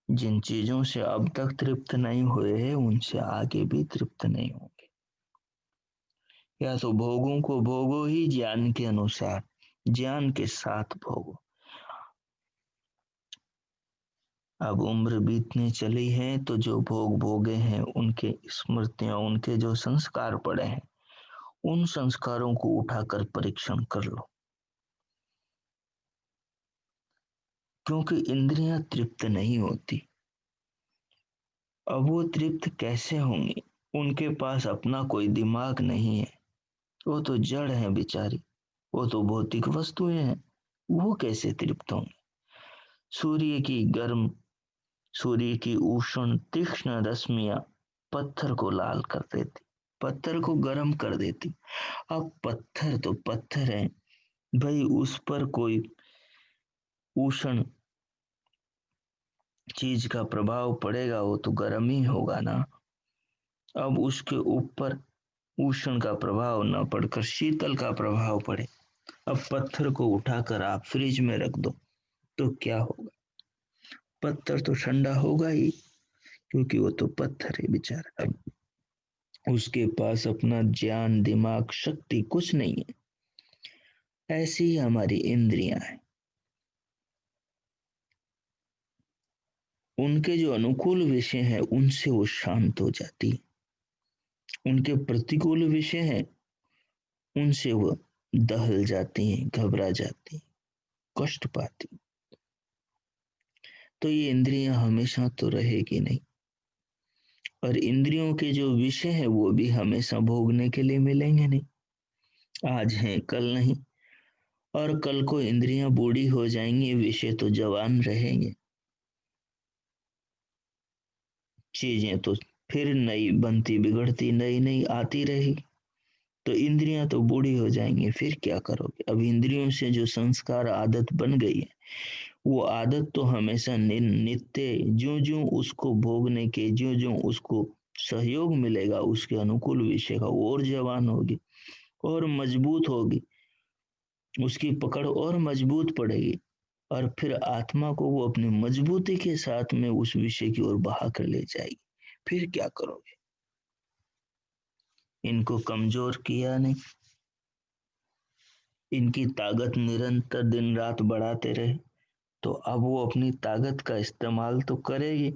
जिन चीजों से अब तक तृप्त नहीं हुए हैं उनसे आगे भी तृप्त नहीं होंगे। या तो भोगों को भोगो ही ज्ञान के अनुसार, ज्ञान के साथ भोगो। अब उम्र बीतने चली है तो जो भोग भोगे हैं उनके स्मृतियां, उनके जो संस्कार पड़े हैं, उन संस्कारों को उठाकर परीक्षण कर लो। क्योंकि इंद्रियां तृप्त नहीं होती। अब वो तृप्त कैसे होंगी? उनके पास अपना कोई दिमाग नहीं है, वो तो जड़ है बेचारी, वो तो भौतिक वस्तुएं हैं, वो कैसे तृप्त होंगे? सूर्य की गर्म, सूर्य की उष्ण तीक्ष्ण रश्मियां पत्थर को लाल कर देती, पत्थर को गर्म कर देती। अब पत्थर तो पत्थर है भाई, उस पर कोई उष्ण चीज का प्रभाव पड़ेगा वो तो गर्म ही होगा ना। अब उसके ऊपर उष्ण का प्रभाव न पड़कर शीतल का प्रभाव पड़े, अब पत्थर को उठाकर आप फ्रिज में रख दो तो क्या होगा? पत्थर तो ठंडा होगा ही, क्योंकि वो तो पत्थर है बेचारा, उसके पास अपना ज्ञान दिमाग शक्ति कुछ नहीं है। ऐसी ही हमारी इंद्रियां हैं, उनके जो अनुकूल विषय हैं उनसे वो शांत हो जाती, उनके प्रतिकूल विषय हैं उनसे वो दहल जाती हैं, घबरा जाती हैं, कष्ट पाती। तो ये इंद्रियां हमेशा तो रहेगी नहीं, और इंद्रियों के जो विषय है वो भी हमेशा भोगने के लिए मिलेंगे नहीं। आज है कल नहीं, और कल को इंद्रियां बूढ़ी हो जाएंगी, विषय तो जवान रहेंगे। चीजें तो फिर नई बनती बिगड़ती नई नई आती रही, तो इंद्रियां तो बूढ़ी हो जाएंगी, फिर क्या करोगे? अब इंद्रियों से जो संस्कार आदत बन गई है, वो आदत तो हमेशा नित्य ज्यो ज्यो उसको भोगने के, ज्यो ज्यो उसको सहयोग मिलेगा उसके अनुकूल विषय का, वो और जवान होगी और मजबूत होगी, उसकी पकड़ और मजबूत पड़ेगी, और फिर आत्मा को वो अपनी मजबूती के साथ में उस विषय की ओर बहा कर ले जाएगी। फिर क्या करोगे? इनको कमजोर किया नहीं, इनकी ताकत निरंतर दिन रात बढ़ाते रहे, तो अब वो अपनी ताकत का इस्तेमाल तो करेगी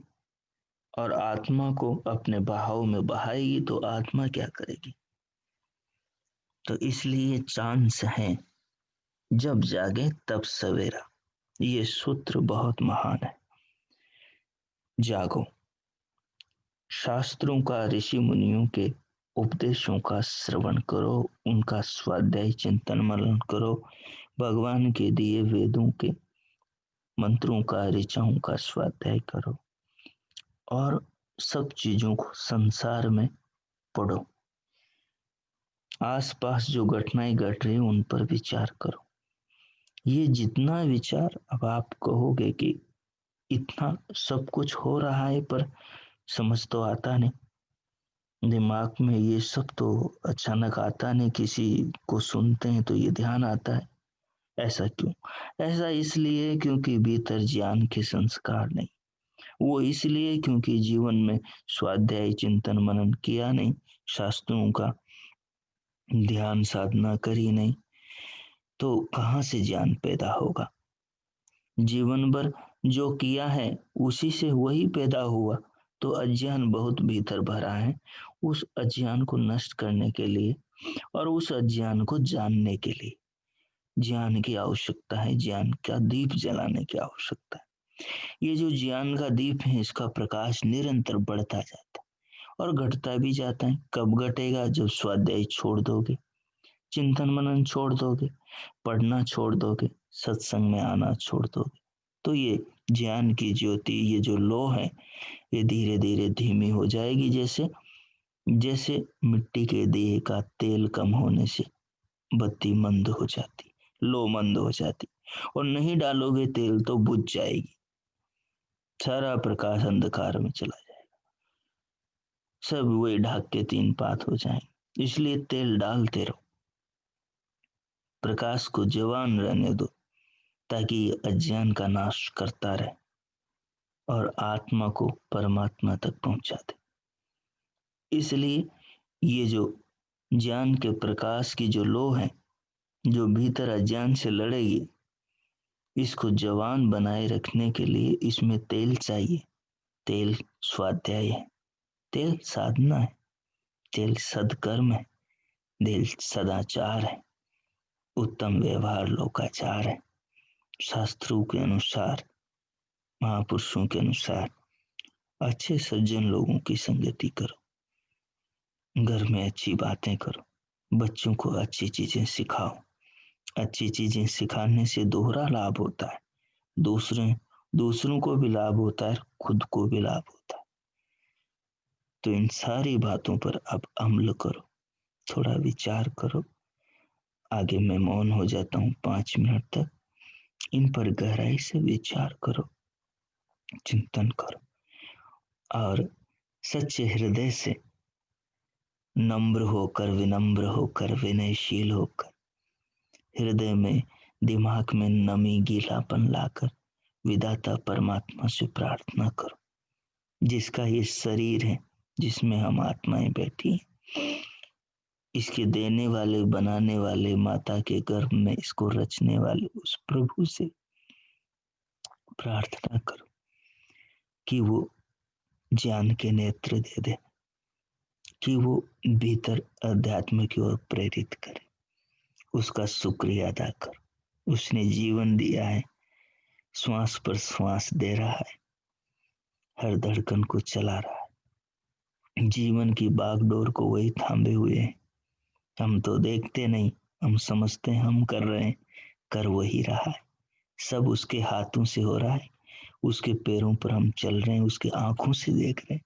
और आत्मा को अपने बहाव में बहाएगी, तो आत्मा क्या करेगी? तो इसलिए चांस है, जब जागे तब सवेरा, ये सूत्र बहुत महान है। जागो, शास्त्रों का, ऋषि मुनियों के उपदेशों का श्रवण करो, उनका स्वाध्याय चिंतन मनन करो, भगवान के दिए वेदों के मंत्रों का, ऋचाओं का स्वाध्याय करो, और सब चीजों को संसार में पढ़ो, आसपास जो घटनाएं घट रही उन पर विचार करो। ये जितना विचार, अब आप कहोगे कि इतना सब कुछ हो रहा है पर समझ तो आता नहीं, दिमाग में ये सब तो अचानक आता नहीं, किसी को सुनते हैं तो ये ध्यान आता है। ऐसा क्यों? ऐसा इसलिए क्योंकि भीतर ज्ञान के संस्कार नहीं, वो इसलिए क्योंकि जीवन में स्वाध्याय चिंतन मनन किया नहीं, शास्त्रों का ध्यान साधना करी नहीं, तो कहाँ से ज्ञान पैदा होगा? जीवन भर जो किया है उसी से वही पैदा हुआ, तो अज्ञान बहुत भीतर भरा है। उस अज्ञान को नष्ट करने के लिए और उस अज्ञान को जानने के लिए ज्ञान की आवश्यकता है, ज्ञान का दीप जलाने की आवश्यकता है। ये जो ज्ञान का दीप है, इसका प्रकाश निरंतर बढ़ता जाता है और घटता भी जाता है। कब घटेगा? जब स्वाध्याय छोड़ दोगे, चिंतन मनन छोड़ दोगे, पढ़ना छोड़ दोगे, सत्संग में आना छोड़ दोगे, तो ये ज्ञान की ज्योति, ये जो लो है, ये धीरे धीरे धीमी हो जाएगी। जैसे जैसे मिट्टी के दिए का तेल कम होने से बत्ती मंद हो जाती, लो मंद हो जाती, और नहीं डालोगे तेल तो बुझ जाएगी, सारा प्रकाश अंधकार में चला जाएगा, सब वही ढाक के तीन पात हो जाएंगे। इसलिए तेल डालते रहो, प्रकाश को जवान रहने दो, ताकि ये अज्ञान का नाश करता रहे और आत्मा को परमात्मा तक पहुंचा दे। इसलिए ये जो ज्ञान के प्रकाश की जो लो है, जो भीतर अज्ञान से लड़ेगी, इसको जवान बनाए रखने के लिए इसमें तेल चाहिए। तेल स्वाध्याय है, तेल साधना है, तेल सदकर्म है, तेल सदाचार है, उत्तम व्यवहार लोकाचार है, शास्त्रों के अनुसार, महापुरुषों के अनुसार अच्छे सज्जन लोगों की संगति करो, घर में अच्छी बातें करो, बच्चों को अच्छी चीजें सिखाओ। अच्छी चीजें सिखाने से दोहरा लाभ होता है, दूसरों को भी लाभ होता है, खुद को भी लाभ होता है। तो इन सारी बातों पर अब अमल करो, थोड़ा विचार करो। आगे मैं मौन हो जाता हूँ 5 मिनट तक, इन पर गहराई से विचार करो, चिंतन करो, और सच्चे हृदय से नम्र होकर, विनम्र होकर, विनयशील होकर, हृदय में, दिमाग में नमी, गीलापन लाकर विधाता परमात्मा से प्रार्थना करो, जिसका ये शरीर है, जिसमें हम आत्माएं बैठी हैं, इसके देने वाले, बनाने वाले, माता के गर्भ में इसको रचने वाले उस प्रभु से प्रार्थना करो कि वो ज्ञान के नेत्र दे दे, कि वो भीतर अध्यात्म की ओर प्रेरित करे। उसका शुक्रिया अदा करो, उसने जीवन दिया है, श्वास पर श्वास दे रहा है, हर धड़कन को चला रहा है, जीवन की बागडोर को वही थामे हुए हैं। हम तो देखते नहीं, हम समझते हैं हम कर रहे हैं, कर वही रहा है, सब उसके हाथों से हो रहा है, उसके पैरों पर हम चल रहे हैं, उसके आंखों से देख रहे हैं,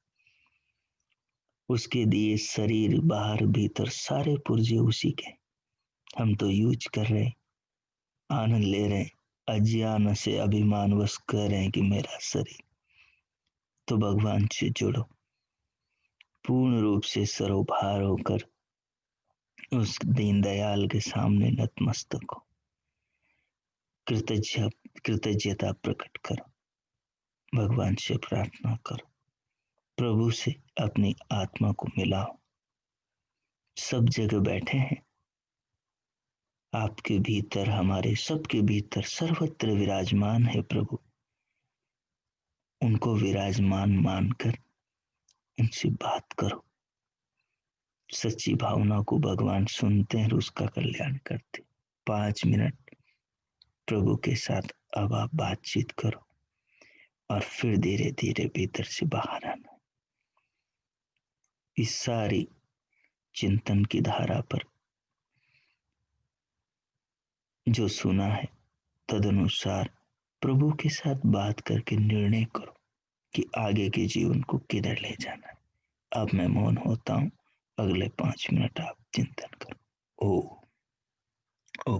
उसके दिए शरीर बाहर भीतर सारे पुर्जे उसी के। हम तो यूज कर रहे, आनंद ले रहे, अज्ञान से अभिमान वश कर रहे हैं कि मेरा शरीर। तो भगवान से जुड़ो, पूर्ण रूप से सरोभार होकर उस दीनदयाल के सामने नतमस्तक हो, कृतज्ञता प्रकट करो, भगवान से प्रार्थना करो, प्रभु से अपनी आत्मा को मिलाओ। सब जगह बैठे हैं, आपके भीतर, हमारे सबके भीतर सर्वत्र विराजमान है प्रभु। उनको विराजमान मानकर उनसे बात करो। सच्ची भावना को भगवान सुनते हैं और उसका कल्याण करते। 5 मिनट प्रभु के साथ अब आप बातचीत करो और फिर धीरे धीरे भीतर से बाहर आना। इस सारी चिंतन की धारा पर जो सुना है तदनुसार प्रभु के साथ बात करके निर्णय करो कि आगे के जीवन को किधर ले जाना है। अब मैं मौन होता हूं, अगले 5 मिनट आप चिंतन करो। ओ ओ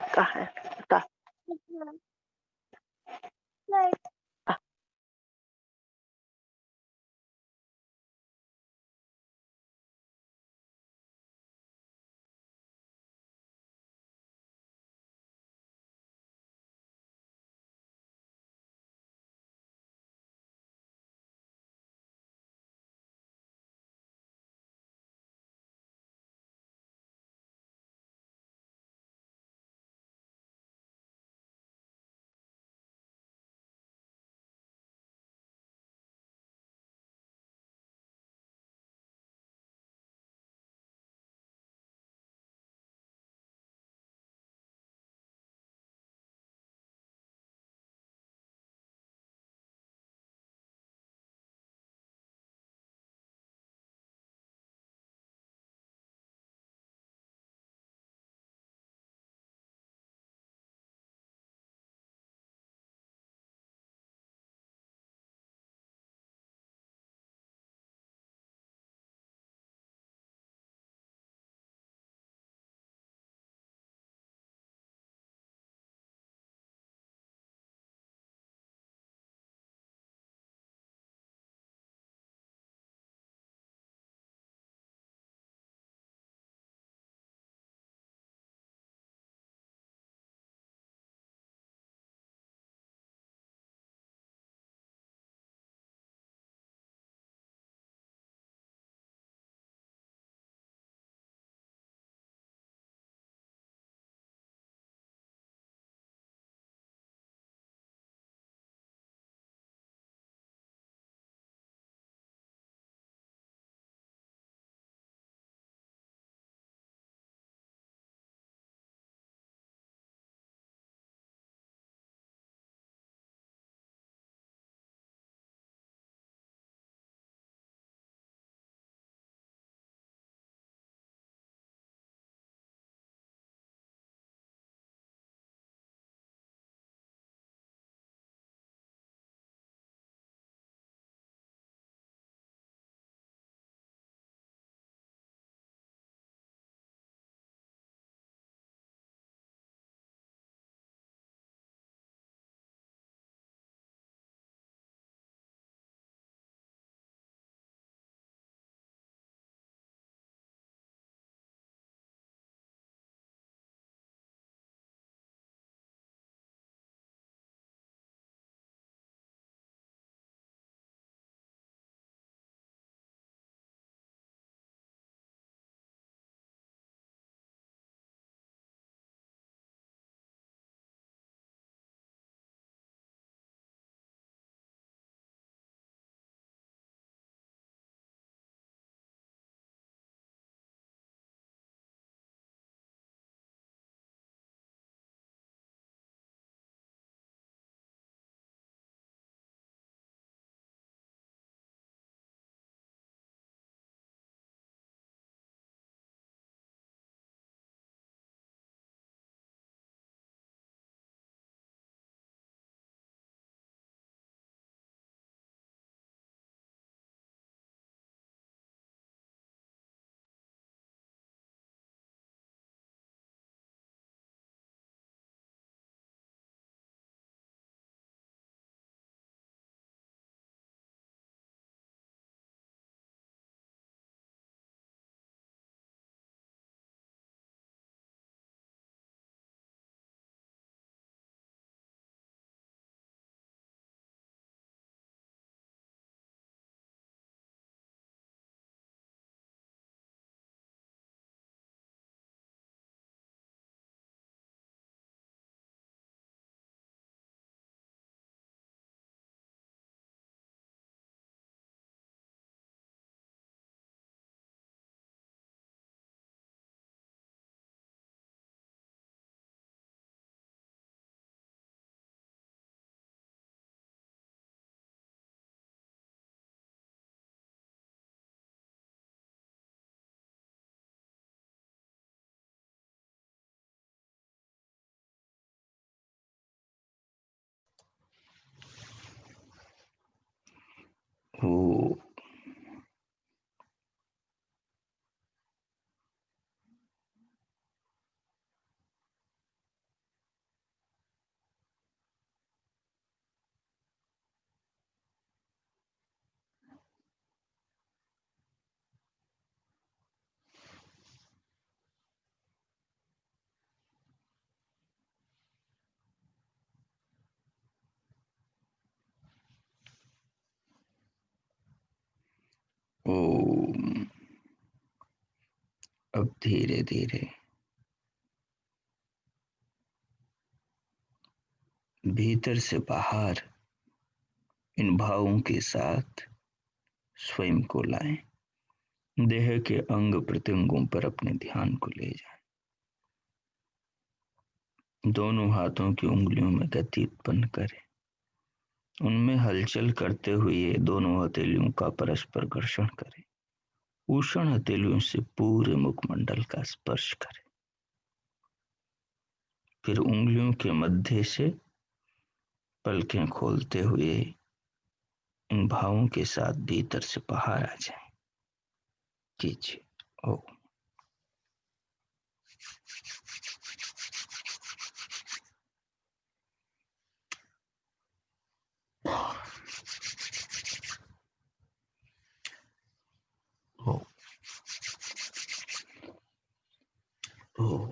कहाँ है बता। ओ। ओम। अब धीरे धीरे भीतर से बाहर इन भावों के साथ स्वयं को लाएं। देह के अंग प्रत्यंगों पर अपने ध्यान को ले जाएं। दोनों हाथों की उंगलियों में गति उत्पन्न करें। उनमें हलचल करते हुए दोनों हथेलियों का परस्पर घर्षण करें। उष्ण हथेलियों से पूरे मुखमंडल का स्पर्श करें। फिर उंगलियों के मध्य से पलकें खोलते हुए इन भावों के साथ भीतर से बाहर आ जाएं। कीजिए। ओ। ओ। ओ।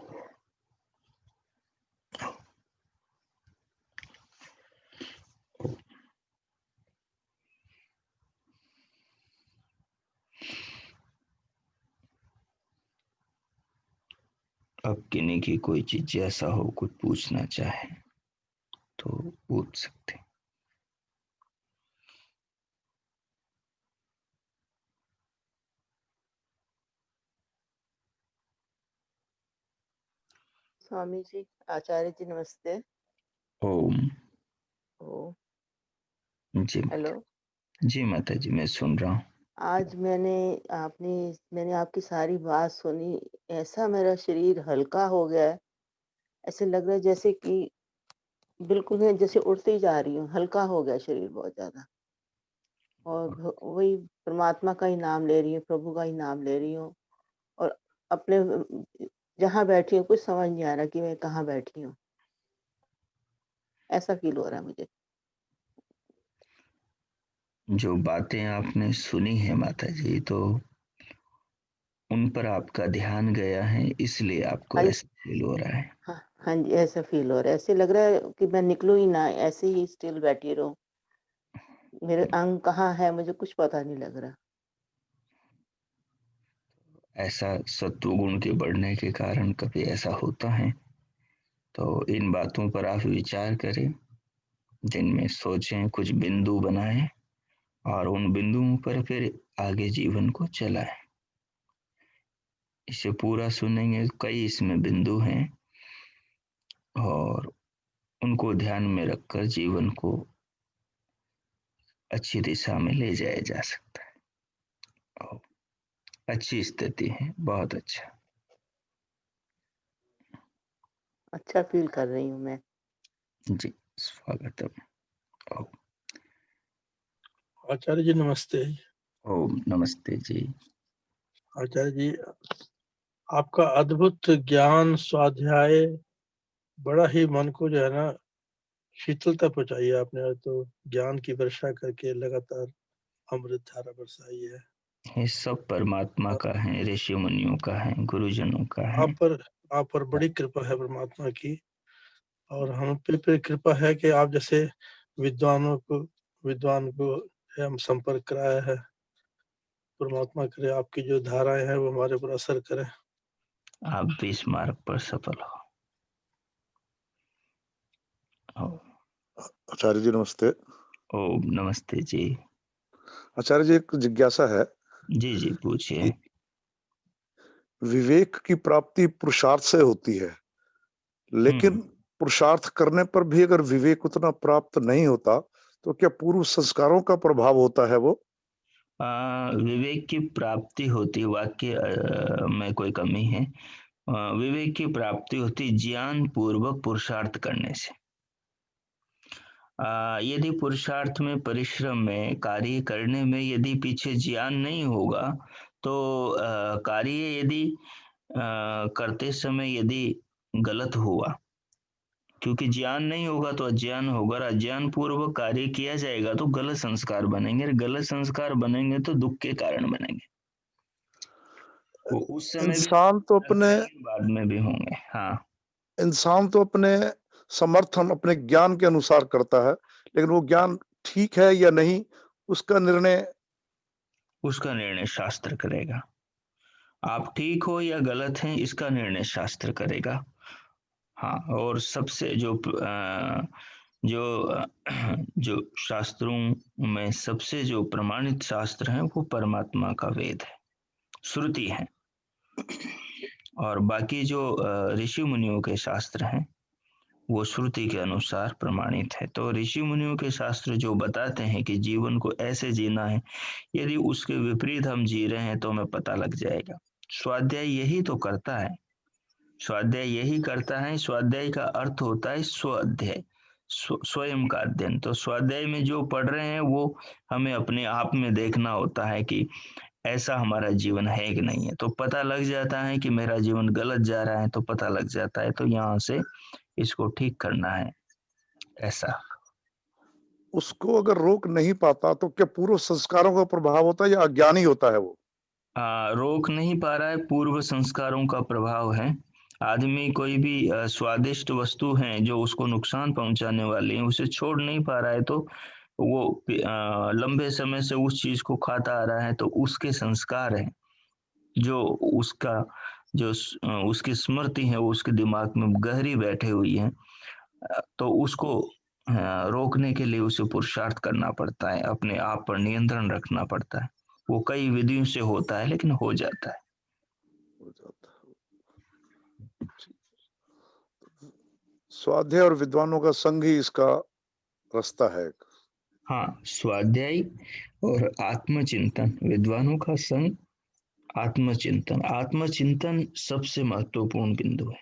अब किन्हीं की कोई चीज ऐसा हो कुछ पूछना चाहे तो पूछ सकते हैं। स्वामी जी, आचार्य जी नमस्ते। ओम। ओ, जी हेलो। माता जी, माता जी मैं सुन रहा हूँ। आज मैंने आपकी सारी बात सुनी। ऐसा मेरा शरीर हल्का हो गया है। ऐसे लग रहा है जैसे कि बिल्कुल मैं जैसे उड़ती जा रही हूँ। हल्का हो गया शरीर बहुत ज़्यादा। और वही परमात्मा का ही नाम ले रही हूँ, प्रभु का ही नाम ले रही हूँ। और अपने जहाँ बैठी हूँ कुछ समझ नहीं आ रहा कि मैं कहाँ बैठी हूँ। ऐसा फ़ील हो रहा है मुझे। जो बातें आपने सुनी है माता जी, तो उन पर आपका ध्यान गया है, इसलिए आपको हाँ, ऐसा फील हो रहा है। हाँ, हाँ जी, ऐसा फ़ील हो रहा है। ऐसे लग रहा है कि मैं निकलूँ ही ना, ऐसे ही स्टिल बैठी रहूँ। मेरे अंग कहाँ है मुझे कुछ पता नहीं लग रहा। ऐसा सत्वगुण के बढ़ने के कारण कभी ऐसा होता है, तो इन बातों पर आप विचार करें, दिन में सोचें, कुछ बिंदु बनाएं और उन बिंदुओं पर फिर आगे जीवन को चलाएं। इसे पूरा सुनेंगे, कई इसमें बिंदु हैं और उनको ध्यान में रखकर जीवन को अच्छी दिशा में ले जाया जा सकता है। और अच्छी स्थिति है, बहुत अच्छा। अच्छा फ़ील कर रही हूँ मैं। जी, स्वागतम। ओ, आचार्य जी नमस्ते। ओम नमस्ते जी। आचार्य जी, आपका अद्भुत ज्ञान स्वाध्याय बड़ा ही मन को जो है ना शीतलता पहुंचाई है आपने। तो ज्ञान की वर्षा करके लगातार अमृत धारा बरसाई है। ये सब परमात्मा का है, ऋषि मुनियों का है, गुरुजनों का है। आप पर बड़ी कृपा है परमात्मा की, और हम पे कृपा है कि आप जैसे विद्वान को हम संपर्क कराया है। परमात्मा करे आपकी जो धाराएं हैं वो हमारे ऊपर असर करें। आप भी इस मार्ग पर सफल हो। आचार्य जी नमस्ते। ओम नमस्ते जी। आचार्य जी, एक जिज्ञासा है जी जी पूछिए। कि विवेक की प्राप्ति पुरुषार्थ से होती है, लेकिन पुरुषार्थ करने पर भी अगर विवेक उतना प्राप्त नहीं होता तो क्या पूर्व संस्कारों का प्रभाव होता है वो? विवेक की प्राप्ति होती, वाक्य में कोई कमी है। विवेक की प्राप्ति होती ज्ञान पूर्वक पुरुषार्थ करने से। यदि पुरुषार्थ में, परिश्रम में, कार्य करने में यदि पीछे ज्ञान नहीं होगा तो कार्य यदि करते समय यदि गलत हुआ, क्योंकि ज्ञान नहीं होगा तो अज्ञान होगा, और अज्ञान पूर्वक कार्य किया जाएगा तो गलत संस्कार बनेंगे, और गलत संस्कार बनेंगे तो दुख के कारण बनेंगे। वो उस समय भी इंसान तो अपने बाद में भी होंगे। हाँ, इंसान तो अपने समर्थन, अपने ज्ञान के अनुसार करता है, लेकिन वो ज्ञान ठीक है या नहीं, उसका निर्णय शास्त्र करेगा। आप ठीक हो या गलत हैं, इसका निर्णय शास्त्र करेगा। हाँ, और सबसे जो शास्त्रों में सबसे जो प्रमाणित शास्त्र है वो परमात्मा का वेद है, श्रुति है। और बाकी जो ऋषि मुनियों के शास्त्र हैं वो श्रुति के अनुसार प्रमाणित है। तो ऋषि मुनियों के शास्त्र जो बताते हैं कि जीवन को ऐसे जीना है, यदि उसके विपरीत हम जी रहे हैं तो हमें पता लग जाएगा। स्वाध्याय यही तो करता है, स्वाध्याय यही करता है। स्वाध्याय का अर्थ होता है स्व अध्याय, स्वयं का अध्ययन। तो स्वाध्याय में जो पढ़ रहे हैं वो हमें अपने आप में देखना होता है कि ऐसा हमारा जीवन है कि नहीं है। तो पता लग जाता है कि मेरा जीवन गलत जा रहा है, तो पता लग जाता है, तो यहाँ से इसको ठीक करना है, ऐसा। उसको अगर रोक नहीं पाता तो क्या पूर्व संस्कारों का प्रभाव होता है या अज्ञानी होता है वो? रोक नहीं पा रहा है, पूर्व संस्कारों का प्रभाव है। आदमी कोई भी स्वादिष्ट वस्तु है जो उसको नुकसान पहुंचाने वाली है, उसे छोड़ नहीं पा रहा है, तो वो लंबे समय से उस चीज को खाता आ रहा है, तो उसके संस्कार है, जो उसका उसकी स्मृति है वो उसके दिमाग में गहरी बैठे हुई है। तो उसको रोकने के लिए उसे पुरुषार्थ करना पड़ता है, अपने आप पर नियंत्रण रखना पड़ता है। वो कई विधियों से होता है लेकिन हो जाता है। हो जाता है। स्वाध्याय और विद्वानों का संग ही इसका रास्ता है। हाँ, स्वाध्याय और आत्मचिंतन, विद्वानों का संग, आत्मचिंतन। आत्मचिंतन सबसे महत्वपूर्ण बिंदु है।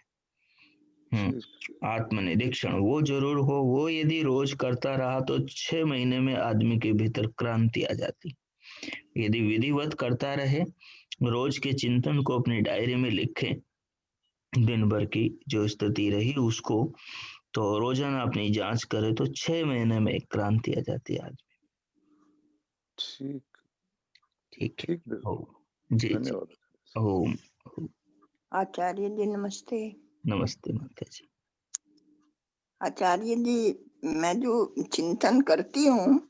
आत्मनिरीक्षण वो जरूर हो, वो यदि रोज करता रहा तो 6 महीने में आदमी के भीतर क्रांति आ जाती। यदि विधिवत करता रहे, रोज के चिंतन को अपनी डायरी में लिखे, दिन भर की जो स्थिति रही उसको, तो रोजाना अपनी जांच करे तो 6 महीने में एक क्रांति आ जाती है आदमी। ठीक ठीक है। ठीक बिल्कुल। जी जी। धन्यवाद। ओम। आचार्य जी नमस्ते। नमस्ते माता जी। आचार्य जी, मैं जो चिंतन करती हूँ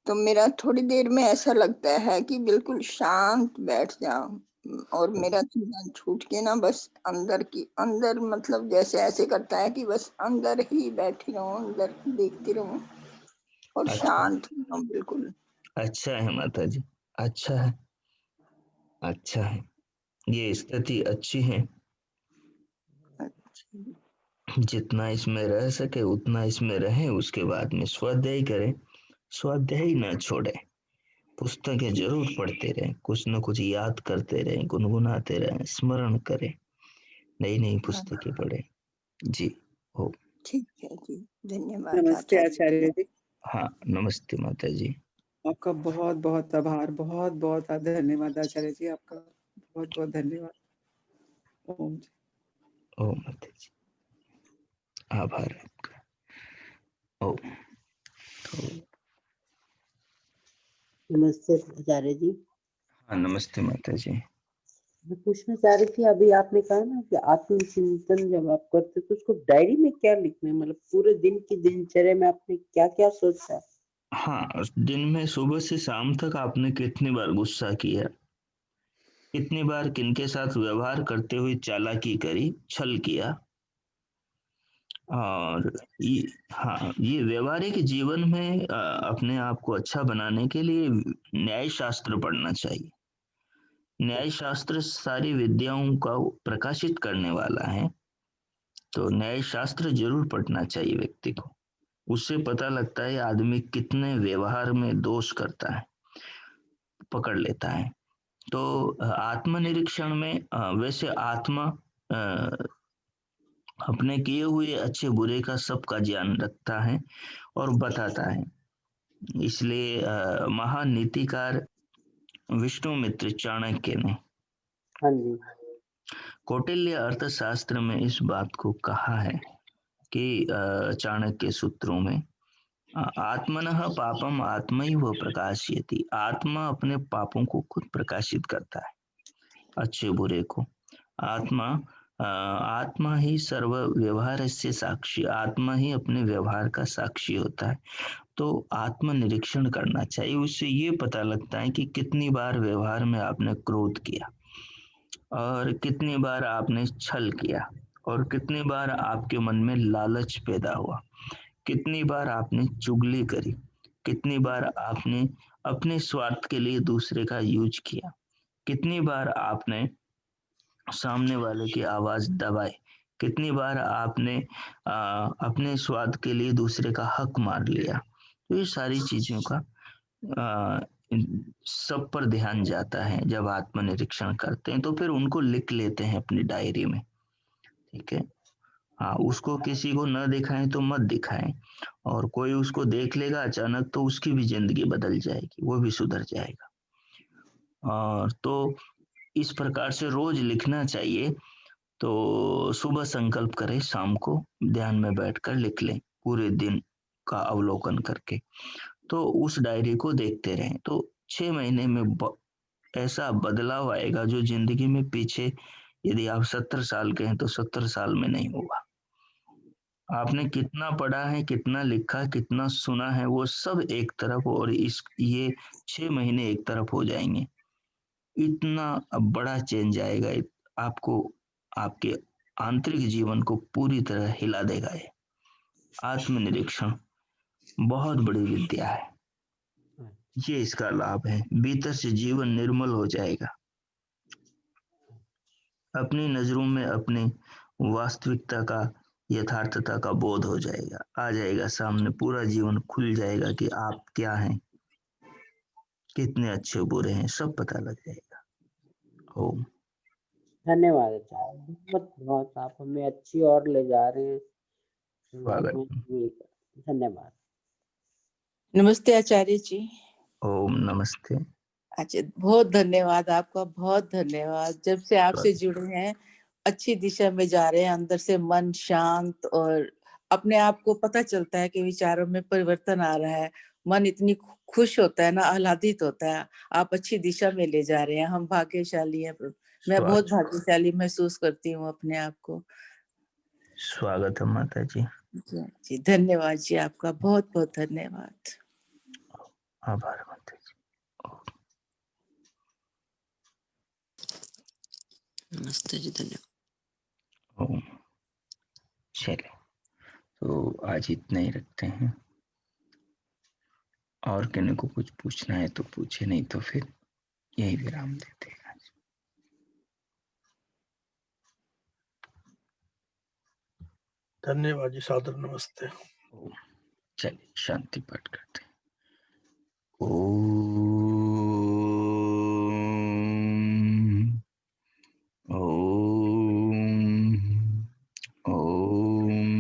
तो मेरा थोड़ी देर में ऐसा लगता है कि बिल्कुल शांत बैठ जाऊं और मेरा चिंतन छूट के ना बस अंदर मतलब जैसे ऐसे करता है कि बस अंदर ही बैठी रहूं, अंदर देखती रहूं और अच्छा, शांत हूं बिल्कुल। अच्छा है माता जी, अच्छा है, अच्छा है, ये स्थिति अच्छी है। जितना इसमें रह सके उतना इसमें रहें, उसके बाद में स्वाध्याय करें, स्वाध्याय न छोड़े, पुस्तकें जरूर पढ़ते रहें, कुछ न कुछ याद करते रहें, गुनगुनाते रहें, स्मरण करें, नई नई पुस्तकें पढ़ें। जी हो। ठीक है जी, धन्यवाद नमस्ते आचार्य आचार्य जी। हाँ, नमस्ते माता जी। आपका बहुत बहुत आभार, बहुत बहुत धन्यवाद आचार्य जी, आपका बहुत बहुत धन्यवाद। ओम जी। ओम माता जी, आभार आपका। ओम। तो नमस्ते आचार्य जी। हाँ, नमस्ते माता जी। मैं पूछना चाह रही थी, अभी आपने कहा ना कि आत्मचिंतन जब आप करते तो उसको डायरी में क्या लिखना है, मतलब पूरे दिन की दिनचर्या में आपने क्या क्या सोचा है? हाँ, दिन में सुबह से शाम तक आपने कितनी बार गुस्सा किया, कितनी बार किनके साथ व्यवहार करते हुए चालाकी करी, छल किया, और ये, हाँ, ये व्यवहारिक जीवन में अपने आप को अच्छा बनाने के लिए न्याय शास्त्र पढ़ना चाहिए। न्याय शास्त्र सारी विद्याओं का प्रकाशित करने वाला है, तो न्याय शास्त्र जरूर पढ़ना चाहिए व्यक्ति को। उससे पता लगता है आदमी कितने व्यवहार में दोष करता है, पकड़ लेता है। तो आत्मनिरीक्षण में वैसे आत्मा अपने किए हुए अच्छे बुरे का सबका ज्ञान रखता है और बताता है। इसलिए महान नीतिकार विष्णुमित्र चाणक्य ने हाँ जी। कौटिल्य अर्थशास्त्र में इस बात को कहा है कि चाणक्य सूत्रों में आत्मनः पापम आत्मैव प्रकाशयति। आत्मा अपने पापों को खुद प्रकाशित करता है, अच्छे बुरे को। आत्मा ही सर्व व्यवहार से साक्षी, आत्मा ही अपने व्यवहार का साक्षी होता है। तो आत्मनिरीक्षण करना चाहिए। उससे ये पता लगता है कि कितनी बार व्यवहार में आपने क्रोध किया और कितनी बार आपने छल किया और कितनी बार आपके मन में लालच पैदा हुआ, कितनी बार आपने चुगली करी, कितनी बार आपने अपने स्वार्थ के लिए दूसरे का यूज किया, कितनी बार आपने सामने वाले की आवाज दबाई, कितनी बार आपने अपने स्वाद के लिए दूसरे का हक मार लिया। तो ये सारी चीजों का सब पर ध्यान जाता है। जब आत्मनिरीक्षण करते हैं तो फिर उनको लिख लेते हैं अपनी डायरी में, ठीक है। हाँ, उसको किसी को न दिखाएं तो मत दिखाएं, और कोई उसको देख लेगा अचानक तो उसकी भी जिंदगी बदल जाएगी, वो भी सुधर जाएगा। और तो इस प्रकार से रोज लिखना चाहिए। तो सुबह संकल्प करें, शाम को ध्यान में बैठकर लिख लें, पूरे दिन का अवलोकन करके। तो उस डायरी को देखते रहें तो 6 महीने में ऐसा बदलाव आएगा जो जिंदगी में पीछे, यदि आप 70 साल के हैं तो 70 साल में नहीं होगा। आपने कितना पढ़ा है, कितना लिखा, कितना सुना है, वो सब एक तरफ, और ये 6 महीने एक तरफ हो जाएंगे। इतना बड़ा चेंज आएगा आपको, आपके आंतरिक जीवन को पूरी तरह हिला देगा। ये आत्मनिरीक्षण बहुत बड़ी विद्या है, ये इसका लाभ है। भीतर से जीवन निर्मल हो जाएगा, अपनी नजरों में अपने वास्तविकता का, यथार्थता का बोध हो जाएगा, आ जाएगा सामने, पूरा जीवन खुल जाएगा कि आप क्या हैं, कितने अच्छे बुरे हैं, सब पता लग जाएगा। ओम। धन्यवाद आचार्य, बहुत बहुत आप हमें अच्छी ओर ले जा रहे हैं। शुरुआत में धन्यवाद। नमस्ते आचार्य जी। ओम नमस्ते। अच्छा, बहुत धन्यवाद आपका, बहुत धन्यवाद। जब से आपसे जुड़े हैं अच्छी दिशा में जा रहे हैं, अंदर से मन शांत, और अपने आप को पता चलता है कि विचारों में परिवर्तन आ रहा है, मन इतनी खुश होता है ना, आह्लादित होता है। आप अच्छी दिशा में ले जा रहे हैं, हम भाग्यशाली हैं। मैं बहुत भाग्यशाली महसूस करती हूँ अपने आप को। स्वागत है माता जी। जी धन्यवाद जी, आपका बहुत बहुत धन्यवाद। आभार माता जी। नमस्ते जी, धन्यवाद। चलिए, तो आज इतना ही रखते हैं, और किन्हीं को कुछ पूछना है तो पूछे, नहीं तो फिर यही विराम देते हैं। धन्यवाद जी, सादर नमस्ते। चलिए शांति पाठ करते हैं। ओम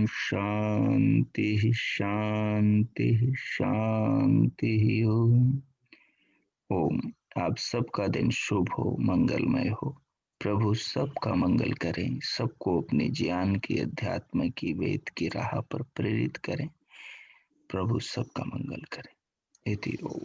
शांति शांति शांति। ओम। आप सबका दिन शुभ हो, मंगलमय हो। प्रभु सबका मंगल करें, सबको अपने ज्ञान की, अध्यात्म की, वेद की राह पर प्रेरित करें। प्रभु सबका मंगल करें। इति ओम।